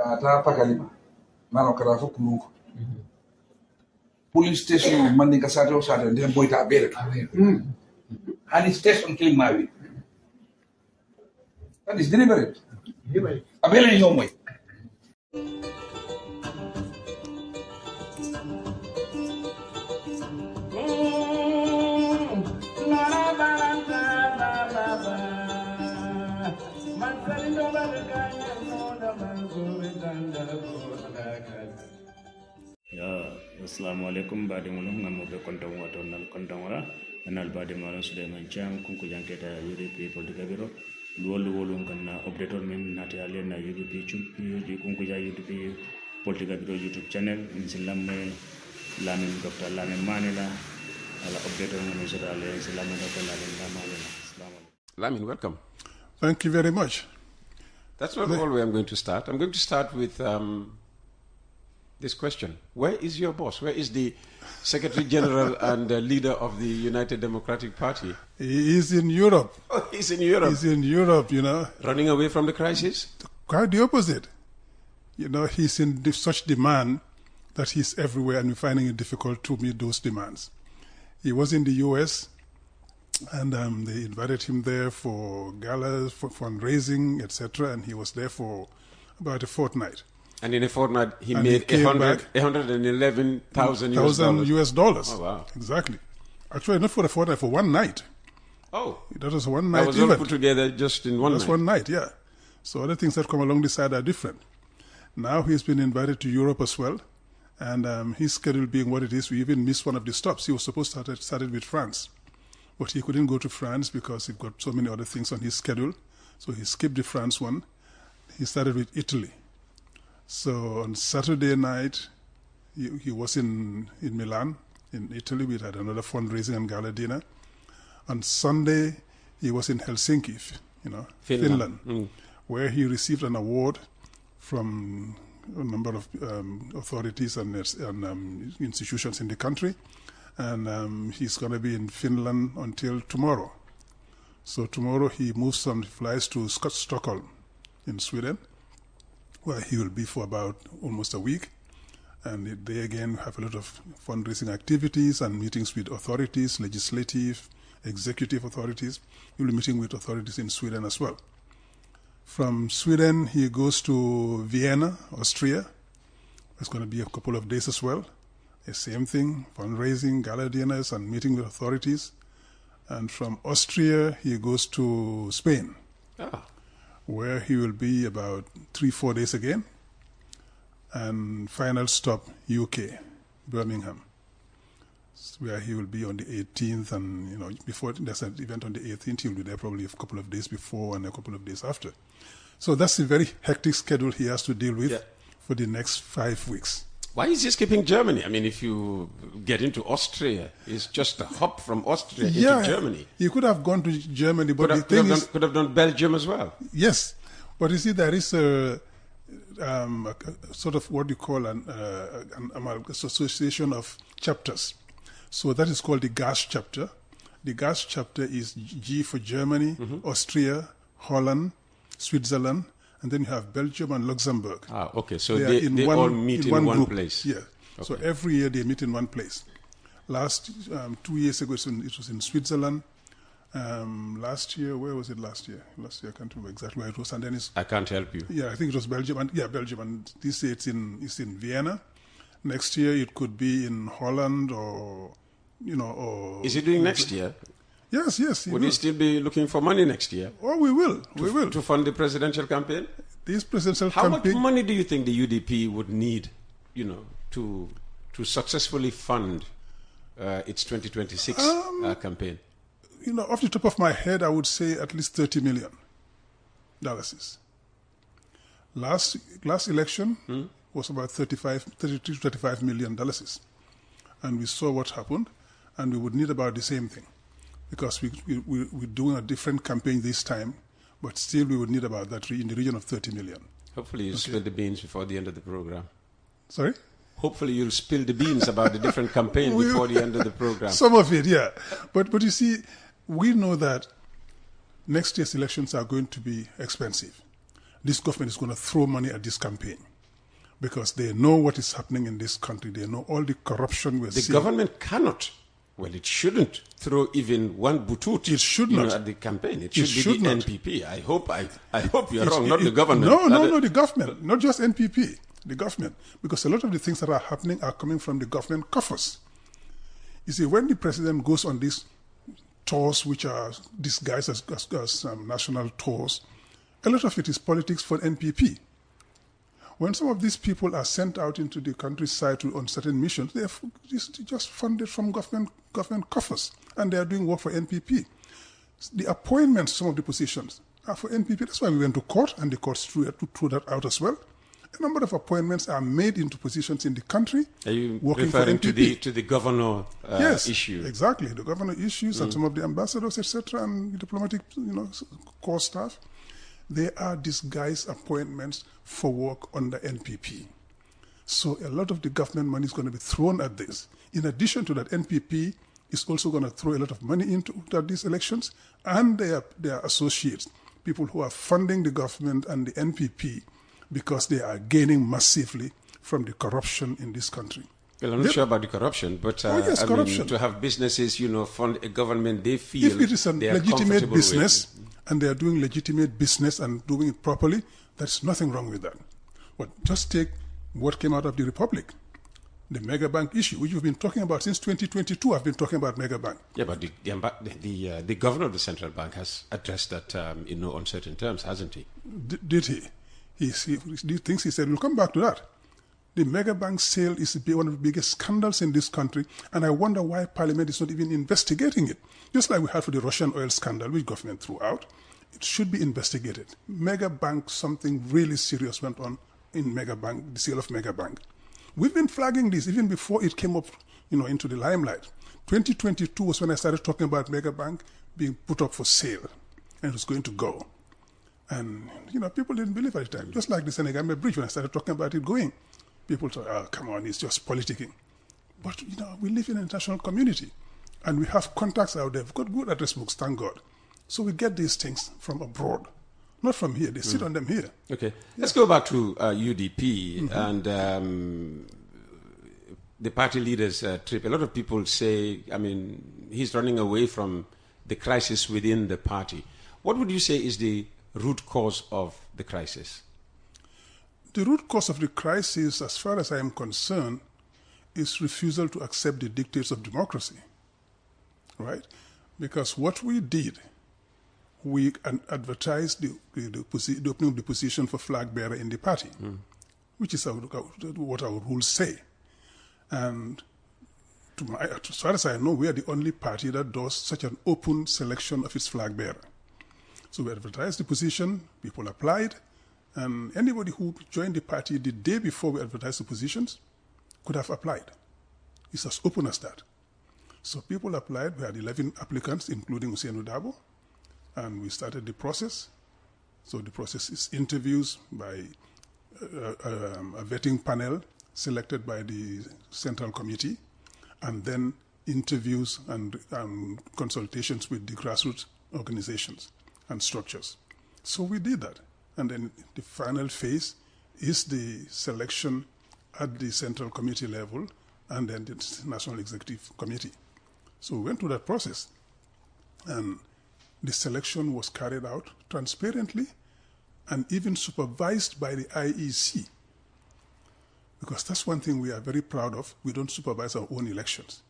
Kata pakalima. Mano kara fukulungu. Police station mandi kasate o sate ndem boyta abere. Hani station klimawi. That is deliberate. Abele yomoy. Assalamu alaikum badi mulum ngam be kontong wato nal kontong wala nal badi malan Suleiman Chang Kunkujang Keitaya UDP politika biro wolu kan update on men nati ale na UDP chumpi di Kunkujang UDP politika biro YouTube channel insilamme lamin Dr. Lamin Manila ala update on men so ale insilamme Dr. Lamin Manila. Assalamu alaikum. Lamin, welcome. Thank you very much. That's not all where I'm going to start. I'm going to start with this question. Where is your boss? Where is the Secretary General and leader of the United Democratic Party? He is in Europe. Oh, he's in Europe. He's in Europe, you know. Running away from the crisis? Quite the opposite. You know, he's in such demand that he's everywhere and we're finding it difficult to meet those demands. He was in the U.S. and they invited him there for galas, for fundraising, etc. And he was there for about a fortnight. And in a fortnight, he made $111,000 US dollars. Oh, wow. Exactly. Actually, not for a fortnight, for one night. Oh. That was a one-night event. That was all put together just in one night. That's one night, yeah. So other things that come along the side are different. Now he's been invited to Europe as well. And his schedule being what it is, we even missed one of the stops. He was supposed to have started with France. But he couldn't go to France because he got so many other things on his schedule. So he skipped the France one. He started with Italy. So on Saturday night, he was in Milan, in Italy. We had another fundraising and gala dinner. On Sunday, he was in Helsinki, Finland, where he received an award from a number of authorities and institutions in the country. And he's going to be in Finland until tomorrow. So tomorrow he moves on, flies to Stockholm in Sweden, where he will be for about almost a week. And they again have a lot of fundraising activities and meetings with authorities, legislative, executive authorities. He'll be meeting with authorities in Sweden as well. From Sweden, he goes to Vienna, Austria. It's going to be a couple of days as well. The same thing, fundraising, gala dinners, and meeting with authorities. And from Austria, he goes to Spain, where he will be about 3-4 days again. And final stop, UK, Birmingham, where he will be on the 18th. And, before there's an event on the 18th, he'll be there probably a couple of days before and a couple of days after. So that's a very hectic schedule he has to deal with for the next 5 weeks. Why is he skipping Germany? I mean, if you get into Austria, it's just a hop from Austria into Germany. He could have gone to Germany, but could have done Belgium as well. Yes, but you see, there is a sort of what you call an association of chapters. So that is called the GAS chapter. The GAS chapter is G for Germany, Austria, Holland, Switzerland, and then you have Belgium and Luxembourg. Okay. So they all meet in one place. Yeah. Okay. So every year they meet in one place. Last 2 years ago, it was in Switzerland. Last year, where was it last year? Last year, I can't remember exactly where it was. And then I can't help you. Yeah, I think it was Belgium. Belgium. And this year it's in Vienna. Next year it could be in Holland or. Is he doing next year? Yes. Would he still be looking for money next year? Oh, we will. To fund the presidential campaign? This presidential campaign. How much money do you think the UDP would need, to successfully fund its 2026 campaign? Off the top of my head, I would say at least $30 million. Last election was about $32 to $35 million. And we saw what happened, and we would need about the same thing. Because we're doing a different campaign this time, but still we would need about that in the region of 30 million. Hopefully you'll spill the beans before the end of the program. Sorry? Hopefully you'll spill the beans about the different campaign before the end of the program. Some of it, yeah. But you see, we know that next year's elections are going to be expensive. This government is going to throw money at this campaign. because they know what is happening in this country. They know all the corruption we're The seeing. government cannot, well, it shouldn't throw even one butut. It should not. At the campaign. It It should be should the not. NPP. I hope you're wrong, not the government. No, the government, not just NPP, the government. Because a lot of the things that are happening are coming from the government coffers. You see, when the president goes on these tours, which are disguised as national tours, a lot of it is politics for NPP. When some of these people are sent out into the countryside on certain missions, they are just funded from government coffers, and they are doing work for NPP. The appointments, some of the positions, are for NPP. That's why we went to court, and the courts threw that out as well. A number of appointments are made into positions in the country. Are you working referring for NPP. to the governor Yes, issue? exactly. The governor issues and some of the ambassadors, etc., and diplomatic, core staff. They are disguised appointments for work under NPP. So a lot of the government money is going to be thrown at this. In addition to that, NPP is also going to throw a lot of money into these elections, and their associates, people who are funding the government and the NPP, because they are gaining massively from the corruption in this country. Well, I'm not sure about the corruption, but yes, corruption. to have businesses, fund a government, they feel if it is a they are legitimate comfortable business with. and they are doing legitimate business and doing it properly, there's nothing wrong with that. But just take what came out of the Republic, the mega bank issue, which we've been talking about since 2022. I've been talking about mega bank. Yeah, but the governor of the central bank has addressed that in no uncertain terms, hasn't he? Did he? He thinks he said, we'll come back to that. The mega bank sale is one of the biggest scandals in this country, and I wonder why Parliament is not even investigating it. Just like we had for the Russian oil scandal, which government threw out, it should be investigated. Mega bank, something really serious went on in mega bank, the sale of mega bank. We've been flagging this even before it came up, into the limelight. 2022 was when I started talking about mega bank being put up for sale, and it was going to go. And, people didn't believe at the time. Just like the Senegambia Bridge, when I started talking about it going, people thought, oh, come on, it's just politicking. But, we live in an international community, and we have contacts out there. We've got good address books, thank God. So we get these things from abroad, not from here. They sit on them here. Okay. Let's go back to UDP and the party leader's trip. A lot of people say, he's running away from the crisis within the party. What would you say is the root cause of the crisis? The root cause of the crisis, as far as I am concerned, is refusal to accept the dictates of democracy, right? Because what we did, we advertised the opening of the position for flag bearer in the party, which is what our rules say. And as far as I know, we are the only party that does such an open selection of its flag bearer. So we advertised the position, people applied, and anybody who joined the party the day before we advertised the positions could have applied. It's as open as that. So people applied. We had 11 applicants, including Hussein Udabo, and we started the process. So the process is interviews by a vetting panel selected by the Central Committee, and then interviews and consultations with the grassroots organizations and structures. So we did that. And then the final phase is the selection at the Central Committee level and then the National Executive Committee. So we went through that process. And the selection was carried out transparently and even supervised by the IEC. Because that's one thing we are very proud of. We don't supervise our own elections.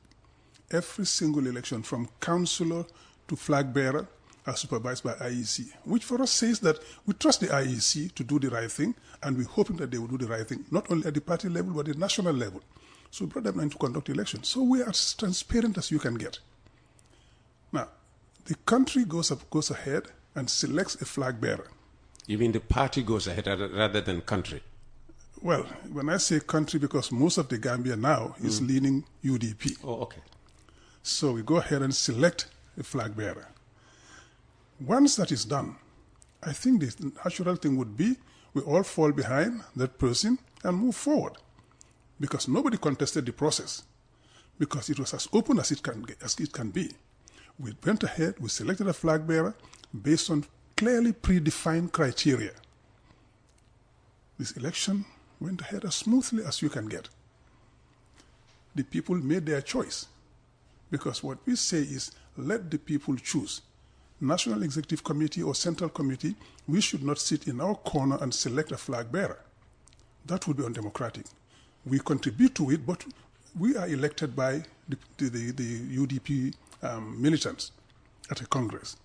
Every single election, from councillor to flag bearer, are supervised by IEC, which for us says that we trust the IEC to do the right thing, and we're hoping that they will do the right thing, not only at the party level, but at the national level. So we brought them in to conduct elections. So we are as transparent as you can get. Now, the country goes ahead and selects a flag bearer. You mean the party goes ahead rather than country? Well, when I say country, because most of the Gambia now is leaning UDP. Oh, okay. So we go ahead and select a flag bearer. Once that is done, I think the natural thing would be we all fall behind that person and move forward, because nobody contested the process, because it was as open as it can be. We went ahead, we selected a flag bearer based on clearly predefined criteria. This election went ahead as smoothly as you can get. The people made their choice. Because what we say is, let the people choose. National Executive Committee or Central Committee, we should not sit in our corner and select a flag bearer. That would be undemocratic. We contribute to it, but we are elected by the UDP militants at a Congress.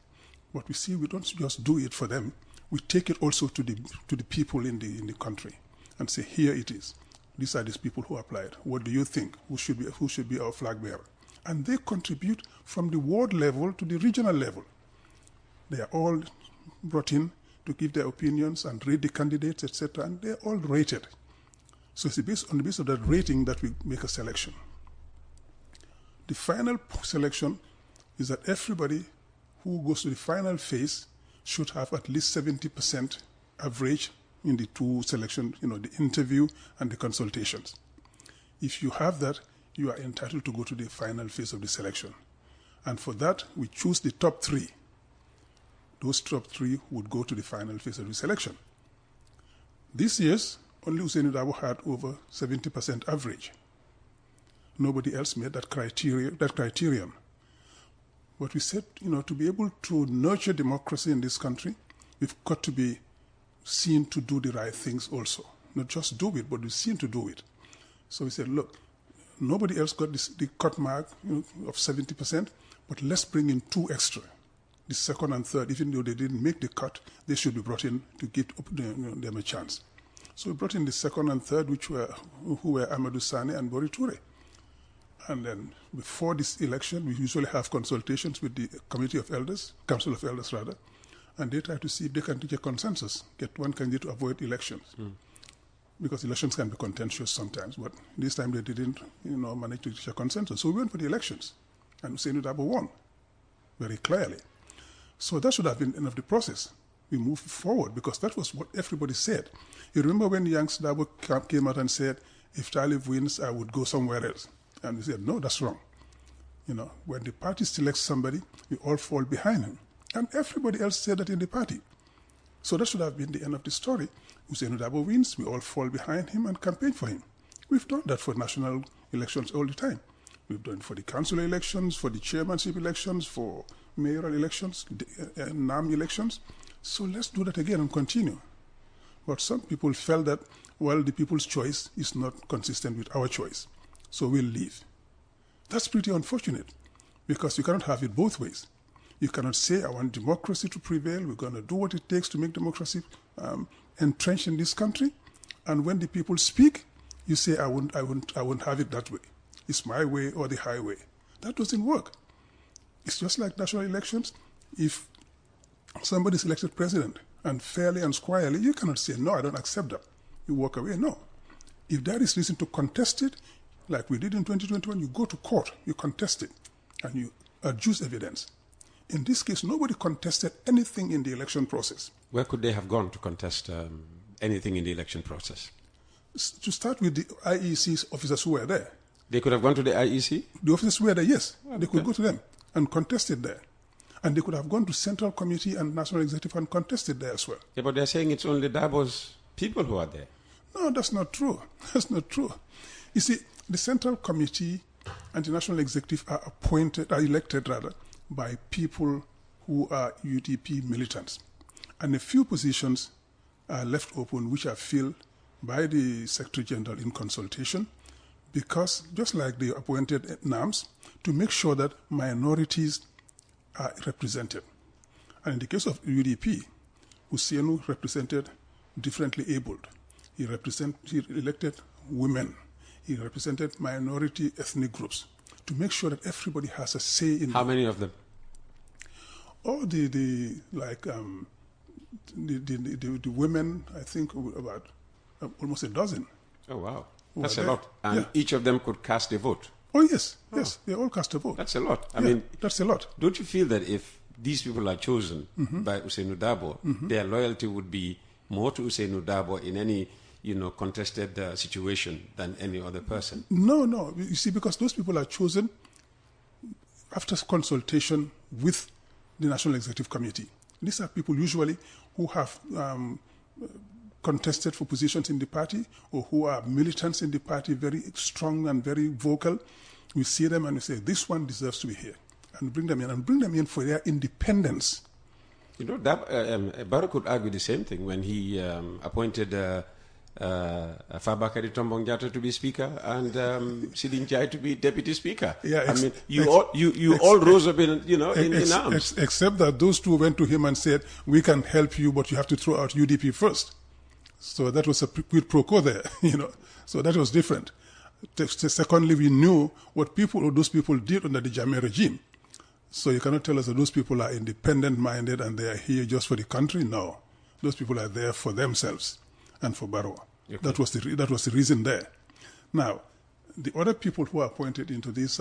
But we see we don't just do it for them. We take it also to the people in the country and say, here it is. These are these people who applied. What do you think? Who should be our flag bearer? And they contribute from the ward level to the regional level. They are all brought in to give their opinions and rate the candidates, etc., and they're all rated. So it's on the basis of that rating that we make a selection. The final selection is that everybody who goes to the final phase should have at least 70% average in the two selections, the interview and the consultations. If you have that, you are entitled to go to the final phase of the selection. And for that, we choose the top three. Those top three would go to the final phase of the selection. This year's, only Hussein Dabo had over 70% average. Nobody else met that criterion. But we said, to be able to nurture democracy in this country, we've got to be seen to do the right things also. Not just do it, but be seen to do it. So we said, look, nobody else got the cut mark of 70%, but let's bring in two extra. The second and third, even though they didn't make the cut, they should be brought in to give them a chance. So we brought in the second and third, who were Amadou Sane and Bori Toure. And then before this election, we usually have consultations with the Council of Elders, and they try to see if they can reach a consensus, get one candidate to avoid elections. Because elections can be contentious sometimes, but this time they didn't manage to reach a consensus. So we went for the elections, and Hussein Dabo won very clearly. So that should have been the end of the process. We moved forward because that was what everybody said. You remember when Yanks Dabo came out and said, if Talib wins, I would go somewhere else. And we said, no, that's wrong. When the party selects somebody, we all fall behind him. And everybody else said that in the party. So that should have been the end of the story. Hussein Dabo wins, we all fall behind him and campaign for him. We've done that for national elections all the time. We've done it for the council elections, for the chairmanship elections, for mayoral elections, NAM elections. So let's do that again and continue. But some people felt that, the people's choice is not consistent with our choice. So we'll leave. That's pretty unfortunate because you cannot have it both ways. You cannot say, I want democracy to prevail. We're going to do what it takes to make democracy entrenched in this country. And when the people speak, you say, I won't have it that way. It's my way or the highway. That doesn't work. It's just like national elections. If somebody is elected president and fairly and squarely, you cannot say, no, I don't accept that. You walk away. No. If there is reason to contest it, like we did in 2021, you go to court, you contest it, and you adduce evidence. In this case, nobody contested anything in the election process. Where could they have gone to contest anything in the election process? To start with the IEC's officers who were there. They could have gone to the IEC? The officers who were there, yes. They could go to them and contest it there. And they could have gone to Central Committee and National Executive and contested there as well. Yeah, but they're saying it's only Dabo's people who are there. No, that's not true. That's not true. You see, the Central Committee and the National Executive are elected by people who are UDP militants. And a few positions are left open which are filled by the Secretary General in consultation because, just like the appointed NAMs, to make sure that minorities are represented. And in the case of UDP, Husseinu represented differently abled. He elected women. He represented minority ethnic groups to make sure that everybody has a say in. How many of them? Oh, the women, I think about almost a dozen. Oh wow, that's a lot. And each of them could cast a vote. Oh yes, yes, they all cast a vote. That's a lot. I mean, that's a lot. Don't you feel that if these people are chosen by Hussein Dabo, their loyalty would be more to Hussein Dabo in any contested situation than any other person? No. You see, because those people are chosen after consultation with the National Executive Committee. These are people usually who have contested for positions in the party or who are militants in the party, very strong and very vocal. We see them and we say, this one deserves to be here. And bring them in for their independence. You know, Barrow could argue the same thing when he appointed Fabakary Tombong Jatta to be Speaker and Sidin Jai to be Deputy Speaker. Yeah, I mean, you all rose up in arms. Except that those two went to him and said, we can help you, but you have to throw out UDP first. So that was a quid pro quo there, So that was different. Secondly, we knew what those people did under the Jammeh regime. So you cannot tell us that those people are independent-minded and they are here just for the country. No, those people are there for themselves and for Barrow. Okay. That was the reason there. Now, the other people who are appointed into these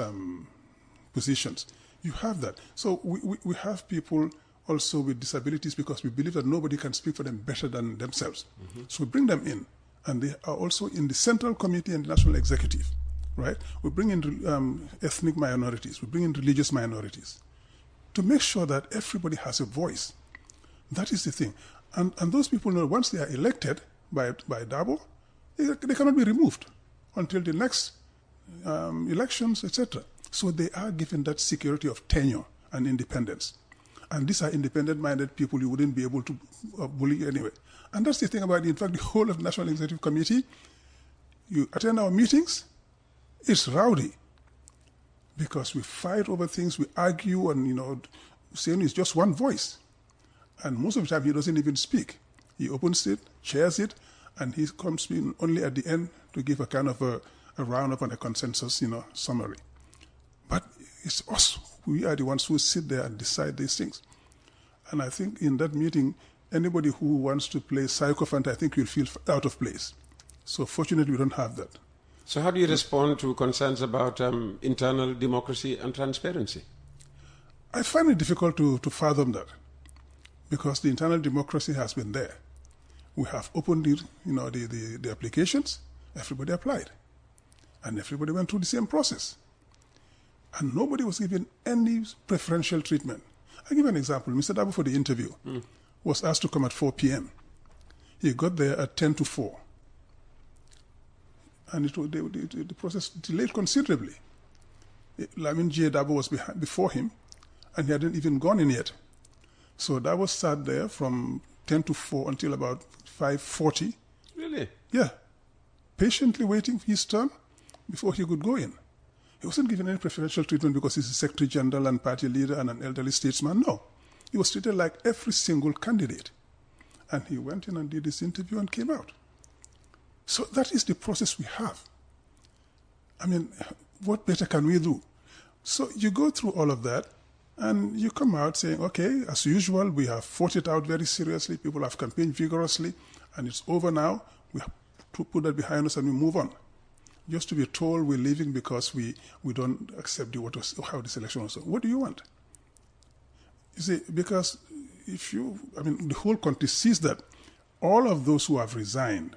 positions, you have that. So we have people also with disabilities because we believe that nobody can speak for them better than themselves. Mm-hmm. So we bring them in, and they are also in the Central Committee and the National Executive. Right? We bring in ethnic minorities, we bring in religious minorities to make sure that everybody has a voice. That is the thing. And those people know once they are elected by Dabo, they cannot be removed until the next elections, etc. So they are given that security of tenure and independence. And these are independent-minded people you wouldn't be able to bully anyway. And that's the thing about it. In fact, the whole of the National Executive Committee, you attend our meetings, it's rowdy because we fight over things, we argue, and saying it's just one voice. And most of the time he doesn't even speak. He opens it, chairs it, and he comes in only at the end to give a kind of a roundup and a consensus, summary. But it's us. We are the ones who sit there and decide these things. And I think in that meeting, anybody who wants to play sycophant, I think will feel out of place. So fortunately, we don't have that. So how do you respond to concerns about internal democracy and transparency? I find it difficult to fathom that because the internal democracy has been there. We have opened the applications, everybody applied, and everybody went through the same process. And nobody was given any preferential treatment. I'll give an example. Mr. Dabo, for the interview, was asked to come at 4 p.m. He got there at 10 to 4. And the process delayed considerably. Lamin J. Dabo was before him, and he hadn't even gone in yet. So Dabo sat there from 10 to 4 until about 5:40. Really? Yeah. Patiently waiting for his turn before he could go in. He wasn't given any preferential treatment because he's a Secretary General and party leader and an elderly statesman. No. He was treated like every single candidate. And he went in and did this interview and came out. So that is the process we have. I mean, what better can we do? So you go through all of that, and you come out saying, okay, as usual, we have fought it out very seriously. People have campaigned vigorously, and it's over now. We have to put that behind us and we move on. Just to be told we're leaving because we don't accept how this election was. What do you want? You see, because the whole country sees that all of those who have resigned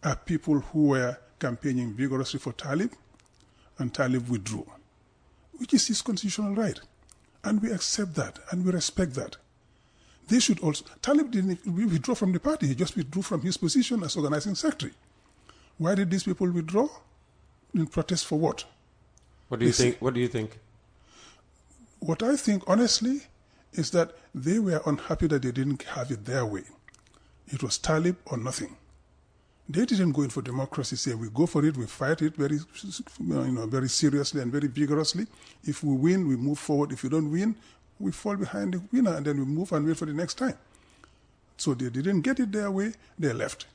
are people who were campaigning vigorously for Talib, and Talib withdrew, which is his constitutional right. And we accept that, and we respect that. They should also... Talib didn't withdraw from the party. He just withdrew from his position as organizing secretary. Why did these people withdraw? In protest for what? What do you think? What do you think? What I think, honestly, is that they were unhappy that they didn't have it their way. It was Talib or nothing. They didn't go in for democracy, say we go for it, we fight it very seriously and very vigorously. If we win, we move forward. If we don't win, we fall behind the winner and then we move and wait for the next time. So they didn't get it their way, they left.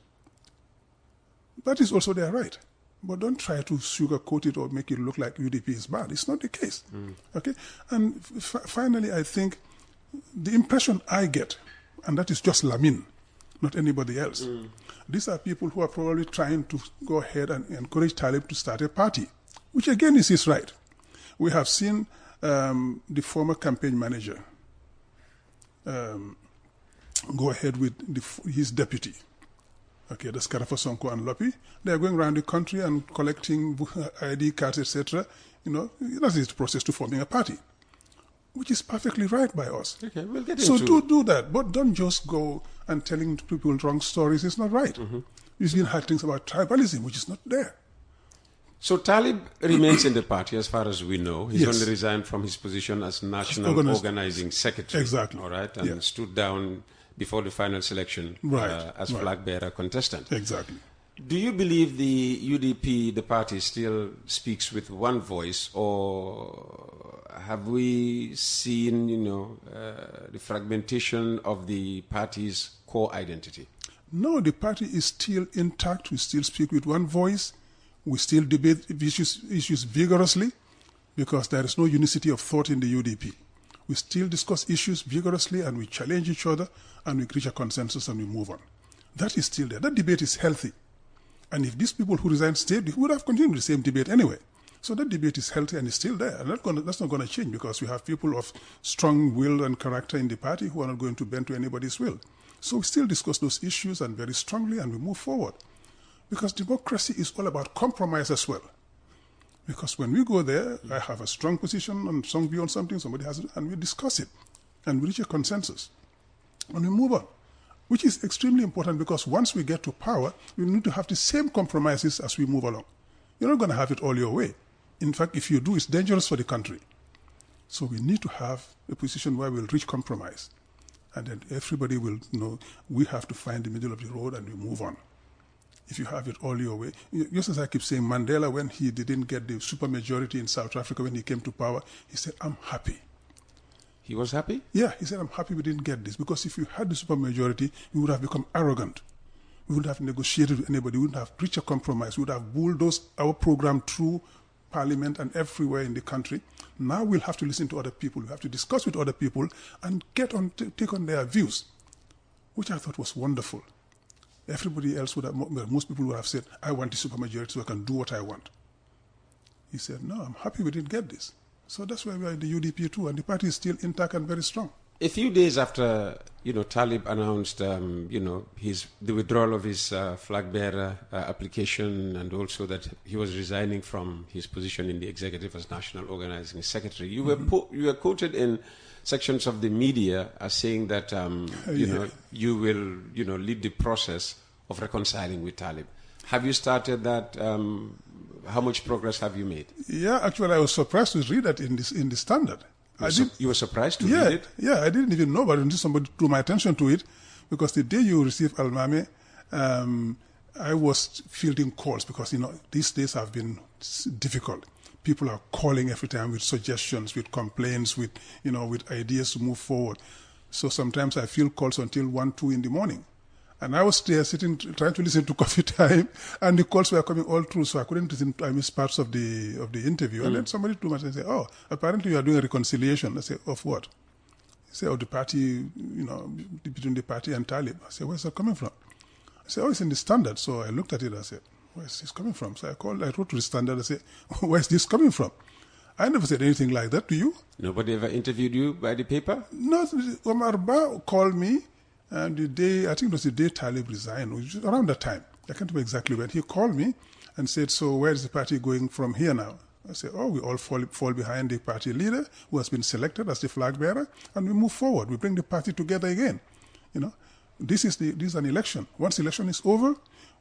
That is also their right. But don't try to sugarcoat it or make it look like UDP is bad. It's not the case. Okay? And finally, I think the impression I get, and that is just Lamin, not anybody else. These are people who are probably trying to go ahead and encourage Talib to start a party, which again is his right. We have seen the former campaign manager go ahead with his deputy. Okay, that's Karafa Sonko and Lopi. They are going around the country and collecting ID cards, etc. That is the process to forming a party. which is perfectly right by us. Okay, we'll get So into do that, but don't just go and telling people wrong stories. It's not right. You can heard things about tribalism, which is not there. So Talib remains in the party as far as we know. He's Yes. only resigned from his position as National Organizing Secretary. Exactly. All right, and Yeah. stood down before the final selection as flag bearer contestant. Exactly. Do you believe the UDP, the party, still speaks with one voice, or have we seen, the fragmentation of the party's core identity? No, the party is still intact. We still speak with one voice. We still debate issues vigorously because there is no unity of thought in the UDP. We still discuss issues vigorously and we challenge each other and we reach a consensus and we move on. That is still there. That debate is healthy. And if these people who resigned stayed, we would have continued the same debate anyway. So that debate is healthy and is still there. And that's not going to change because we have people of strong will and character in the party who are not going to bend to anybody's will. So we still discuss those issues and very strongly and we move forward. Because democracy is all about compromise as well. Because when we go there, I have a strong position and strong view on something, somebody has it, and we discuss it. And we reach a consensus. And we move on. Which is extremely important because once we get to power, we need to have the same compromises as we move along. You're not going to have it all your way. In fact, if you do, it's dangerous for the country. So we need to have a position where we'll reach compromise. And then everybody will know we have to find the middle of the road and we move on. If you have it all your way. Just as I keep saying, Mandela, when he didn't get the supermajority in South Africa, when he came to power, he said, I'm happy. He was happy? Yeah, he said, I'm happy we didn't get this. Because if you had the supermajority, we would have become arrogant. We wouldn't have negotiated with anybody. We wouldn't have reached a compromise. We would have bulldozed our program through Parliament and everywhere in the country. Now we'll have to listen to other people. We have to discuss with other people and take on their views, which I thought was wonderful. Everybody else would have, most people would have said, I want the supermajority so I can do what I want. He said, no, I'm happy we didn't get this. So that's why we are in the UDP too, and the party is still intact and very strong. A few days after, Talib announced, the withdrawal of his flag bearer application and also that he was resigning from his position in the executive as National Organizing Secretary, you were quoted in sections of the media as saying that, you will, lead the process of reconciling with Talib. Have you started that? How much progress have you made? Yeah, actually, I was surprised to read that in the Standard. You were surprised to read it? Yeah, I didn't even know, but until somebody drew my attention to it, because the day you received Almame, I was fielding calls because, these days have been difficult. People are calling every time with suggestions, with complaints, with ideas to move forward. So sometimes I field calls until 1, 2 in the morning. And I was there sitting, trying to listen to Coffee Time, and the calls were coming all through, so I couldn't listen. I missed parts of the interview. And then somebody told me and said, "Oh, apparently you are doing a reconciliation." I said, "Of what?" He said, "Of the party, between the party and Talib." I said, "Where's that coming from?" I said, "Oh, it's in the Standard." So I looked at it. I said, "Where's this coming from?" So I wrote to the Standard. I said, "Where's this coming from?" I never said anything like that to you. Nobody ever interviewed you by the paper? No, Omar Ba called me. And the day, I think it was the day Talib resigned, which was around that time. I can't remember exactly when. He called me and said, "So where is the party going from here now?" I said, "Oh, we all fall behind the party leader who has been selected as the flag bearer, and we move forward. We bring the party together again. This is an election. Once the election is over,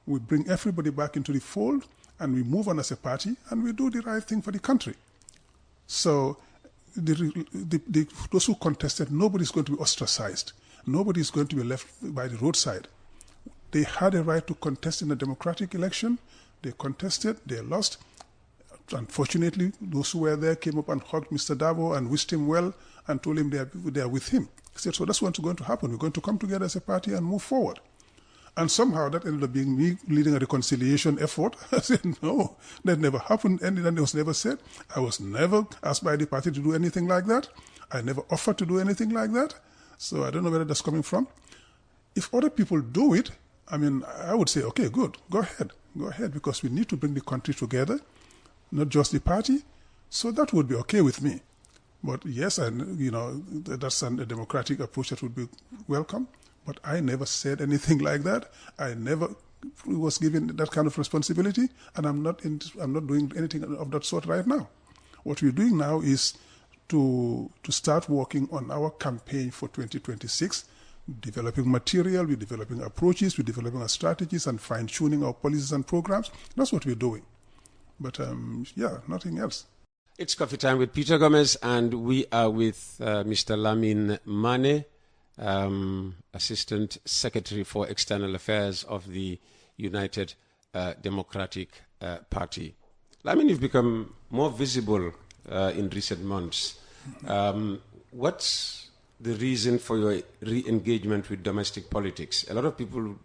we bring everybody back into the fold, and we move on as a party, and we do the right thing for the country." So those who contested, nobody's going to be ostracized. Nobody is going to be left by the roadside. They had a right to contest in a democratic election. They contested, they lost. Unfortunately, those who were there came up and hugged Mr. Davo and wished him well and told him they are with him. He said, "So that's what's going to happen. We're going to come together as a party and move forward." And somehow that ended up being me leading a reconciliation effort. I said, "No, that never happened. And that was never said. I was never asked by the party to do anything like that. I never offered to do anything like that. So I don't know where that's coming from. If other people do it, I would say, okay, good, go ahead, because we need to bring the country together, not just the party. So that would be okay with me. But yes, that's a democratic approach that would be welcome. But I never said anything like that. I never was given that kind of responsibility, and I'm not doing anything of that sort right now. What we're doing now is to start working on our campaign for 2026, developing material, we're developing approaches, we're developing our strategies and fine-tuning our policies and programs. That's what we're doing. But yeah, nothing else. It's coffee time with Peter Gomez, and we are with Mr. Lamin Mane, Assistant Secretary for External Affairs of the United Democratic Party. Lamin, you've become more visible in recent months. What's the reason for your re-engagement with domestic politics? A lot of people,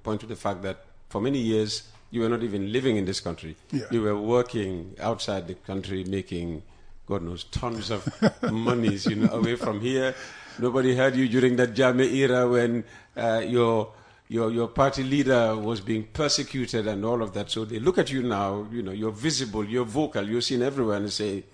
point to the fact that for many years you were not even living in this country. Yeah. You were working outside the country, making, God knows, tons of monies, away from here. Nobody heard you during that Jammeh era when your party leader was being persecuted and all of that. So they look at you now, you're visible, you're vocal, you're seen everywhere and say,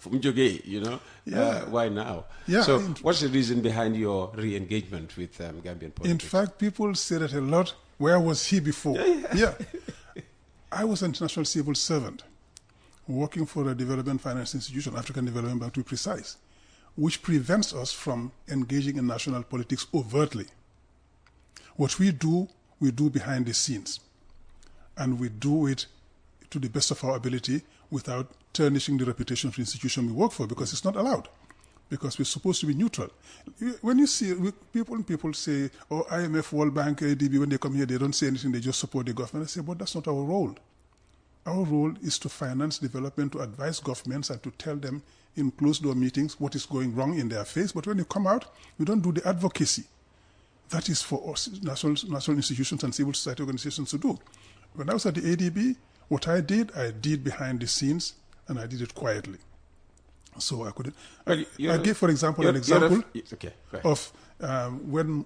why now? Yeah, so what's the reason behind your re-engagement with Gambian politics? In fact, people say that a lot. Where was he before? Yeah. I was an international civil servant working for a development finance institution, African Development Bank to be precise, which prevents us from engaging in national politics overtly. What we do behind the scenes. And we do it to the best of our ability without tarnishing the reputation of the institution we work for, because it's not allowed, because we're supposed to be neutral. When you see people say, oh, IMF, World Bank, ADB, when they come here, they don't say anything, they just support the government. I say, but that's not our role. Our role is to finance development, to advise governments and to tell them in closed-door meetings what is going wrong in their face. But when you come out, we don't do the advocacy. That is for us, national institutions and civil society organizations to do. When I was at the ADB, what I did behind the scenes, and I did it quietly. So I couldn't. I give, for example, an example of when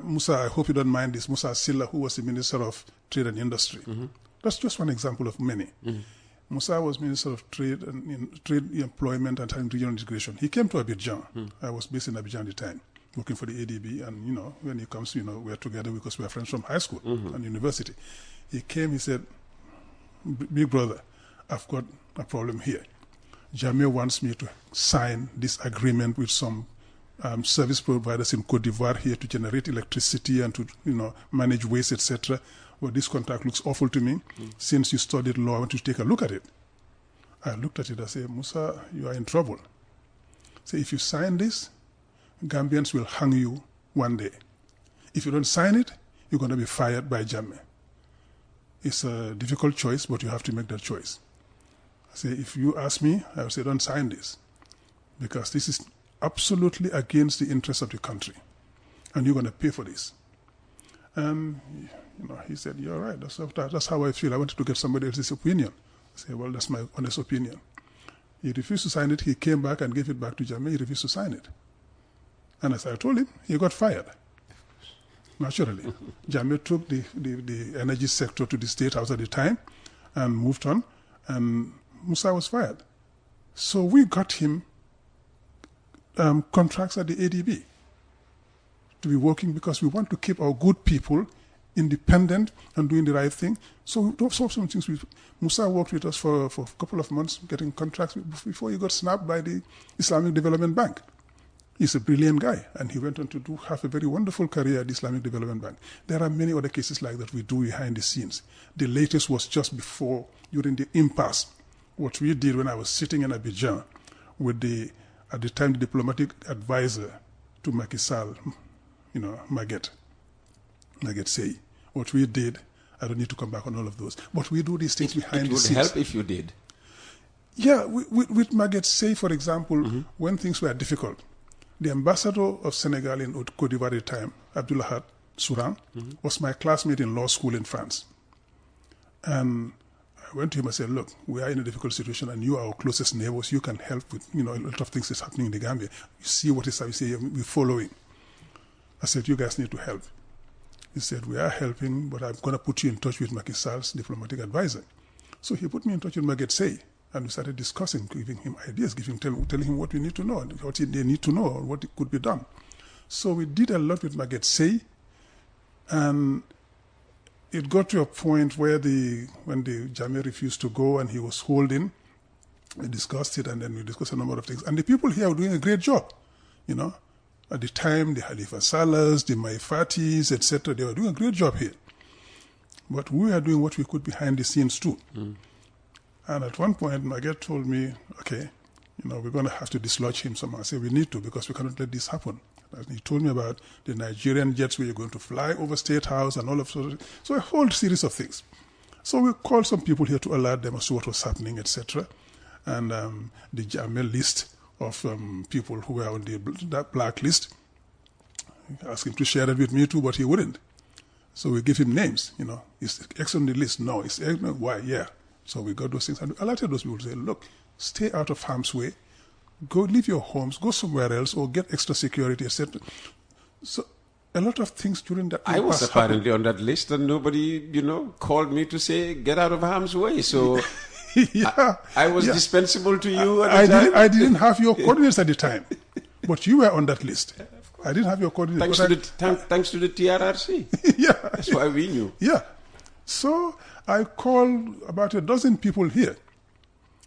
Musa, I hope you don't mind this, Musa Silla, who was the Minister of Trade and Industry. Mm-hmm. That's just one example of many. Mm-hmm. Musa was Minister of Trade and Trade, Employment and Regional Integration. He came to Abidjan. Mm-hmm. I was based in Abidjan at the time, working for the ADB. And, when he comes, we're together because we're friends from high school and university. He came, he said, big brother, I've got a problem here. Jammeh wants me to sign this agreement with some service providers in Cote d'Ivoire here to generate electricity and to, manage waste, etc. Well, this contract looks awful to me. Since you studied law, I want you to take a look at it. I looked at it, I said, Musa, you are in trouble. So if you sign this, Gambians will hang you one day. If you don't sign it, you're going to be fired by Jammeh. It's a difficult choice, but you have to make that choice. I say, if you ask me, I would say, don't sign this, because this is absolutely against the interests of the country, and you're going to pay for this. And he said, you're right, that's how I feel. I wanted to get somebody else's opinion. I said, well, that's my honest opinion. He refused to sign it. He came back and gave it back to Jammeh. He refused to sign it. And as I told him, he got fired. Naturally. Jammeh took the energy sector to the State House at the time and moved on, and Musa was fired. So we got him contracts at the ADB to be working, because we want to keep our good people independent and doing the right thing. So some things. Musa worked with us for a couple of months getting contracts before he got snapped by the Islamic Development Bank. He's a brilliant guy, and he went on to have a very wonderful career at the Islamic Development Bank. There are many other cases like that we do behind the scenes. The latest was just before, during the impasse, what we did when I was sitting in Abidjan with at the time, the diplomatic advisor to Macky Sall, Maguette Sey. What we did, I don't need to come back on all of those, but we do these things behind the scenes. It would help if you did. Yeah, with Maguette Sey, for example, when things were difficult, the ambassador of Senegal in Cote d'Ivoire at the time, Abdoulahat Souran, was my classmate in law school in France. And I went to him and said, look, we are in a difficult situation and you are our closest neighbors. You can help with, a lot of things that's happening in the Gambia. You see what is happening, you say, we're following. I said, you guys need to help. He said, we are helping, but I'm going to put you in touch with Macky Sall's diplomatic advisor. So he put me in touch with Maguette Sey, and we started discussing, giving him ideas, telling him what we need to know, what they need to know, what could be done. So we did a lot with Maguette Sey, and it got to a point where when the Jammeh refused to go and he was holding, We discussed it, and then we discussed a number of things. And the people here were doing a great job, you know. At the time, the Halifa Salahs, the Maifatis, etc., they were doing a great job here. But we were doing what we could behind the scenes too. And at one point, Maget told me, okay, you know, we're going to have to dislodge him somehow. I said, we need to, because we cannot let this happen. And he told me about the Nigerian jets where you're going to fly over State House and all of so a whole series of things. So we called some people here to alert them as to what was happening, etc. And the Jamel list of people who were on that blacklist, asked him to share it with me too, but he wouldn't. So we give him names, you know. Is X on the list? No. Is X on Y? Yeah. So we got those things. And we alerted those people to say, look, stay out of harm's way. Go leave your homes, go somewhere else, or get extra security, etc. So a lot of things during that I was apparently on that list, and nobody, you know, called me to say, get out of harm's way. So yeah, I was dispensable to you I didn't have your coordinates at the time, but you were on that list. I didn't have your coordinates. Thanks to the TRRC. Yeah. That's why we knew. Yeah. So I called about a dozen people here.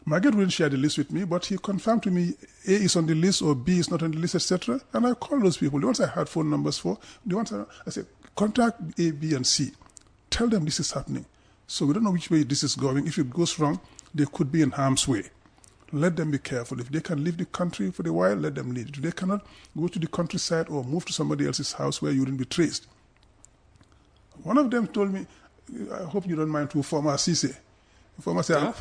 Maget wouldn't share the list with me, but he confirmed to me A is on the list or B is not on the list, etc. And I called those people. The ones I had phone numbers for, the ones I said, contact A, B, and C. Tell them this is happening. So we don't know which way this is going. If it goes wrong, they could be in harm's way. Let them be careful. If they can leave the country for a while, let them leave. If they cannot, go to the countryside or move to somebody else's house where you wouldn't be traced. One of them told me, I hope you don't mind, to former Sise. Former said,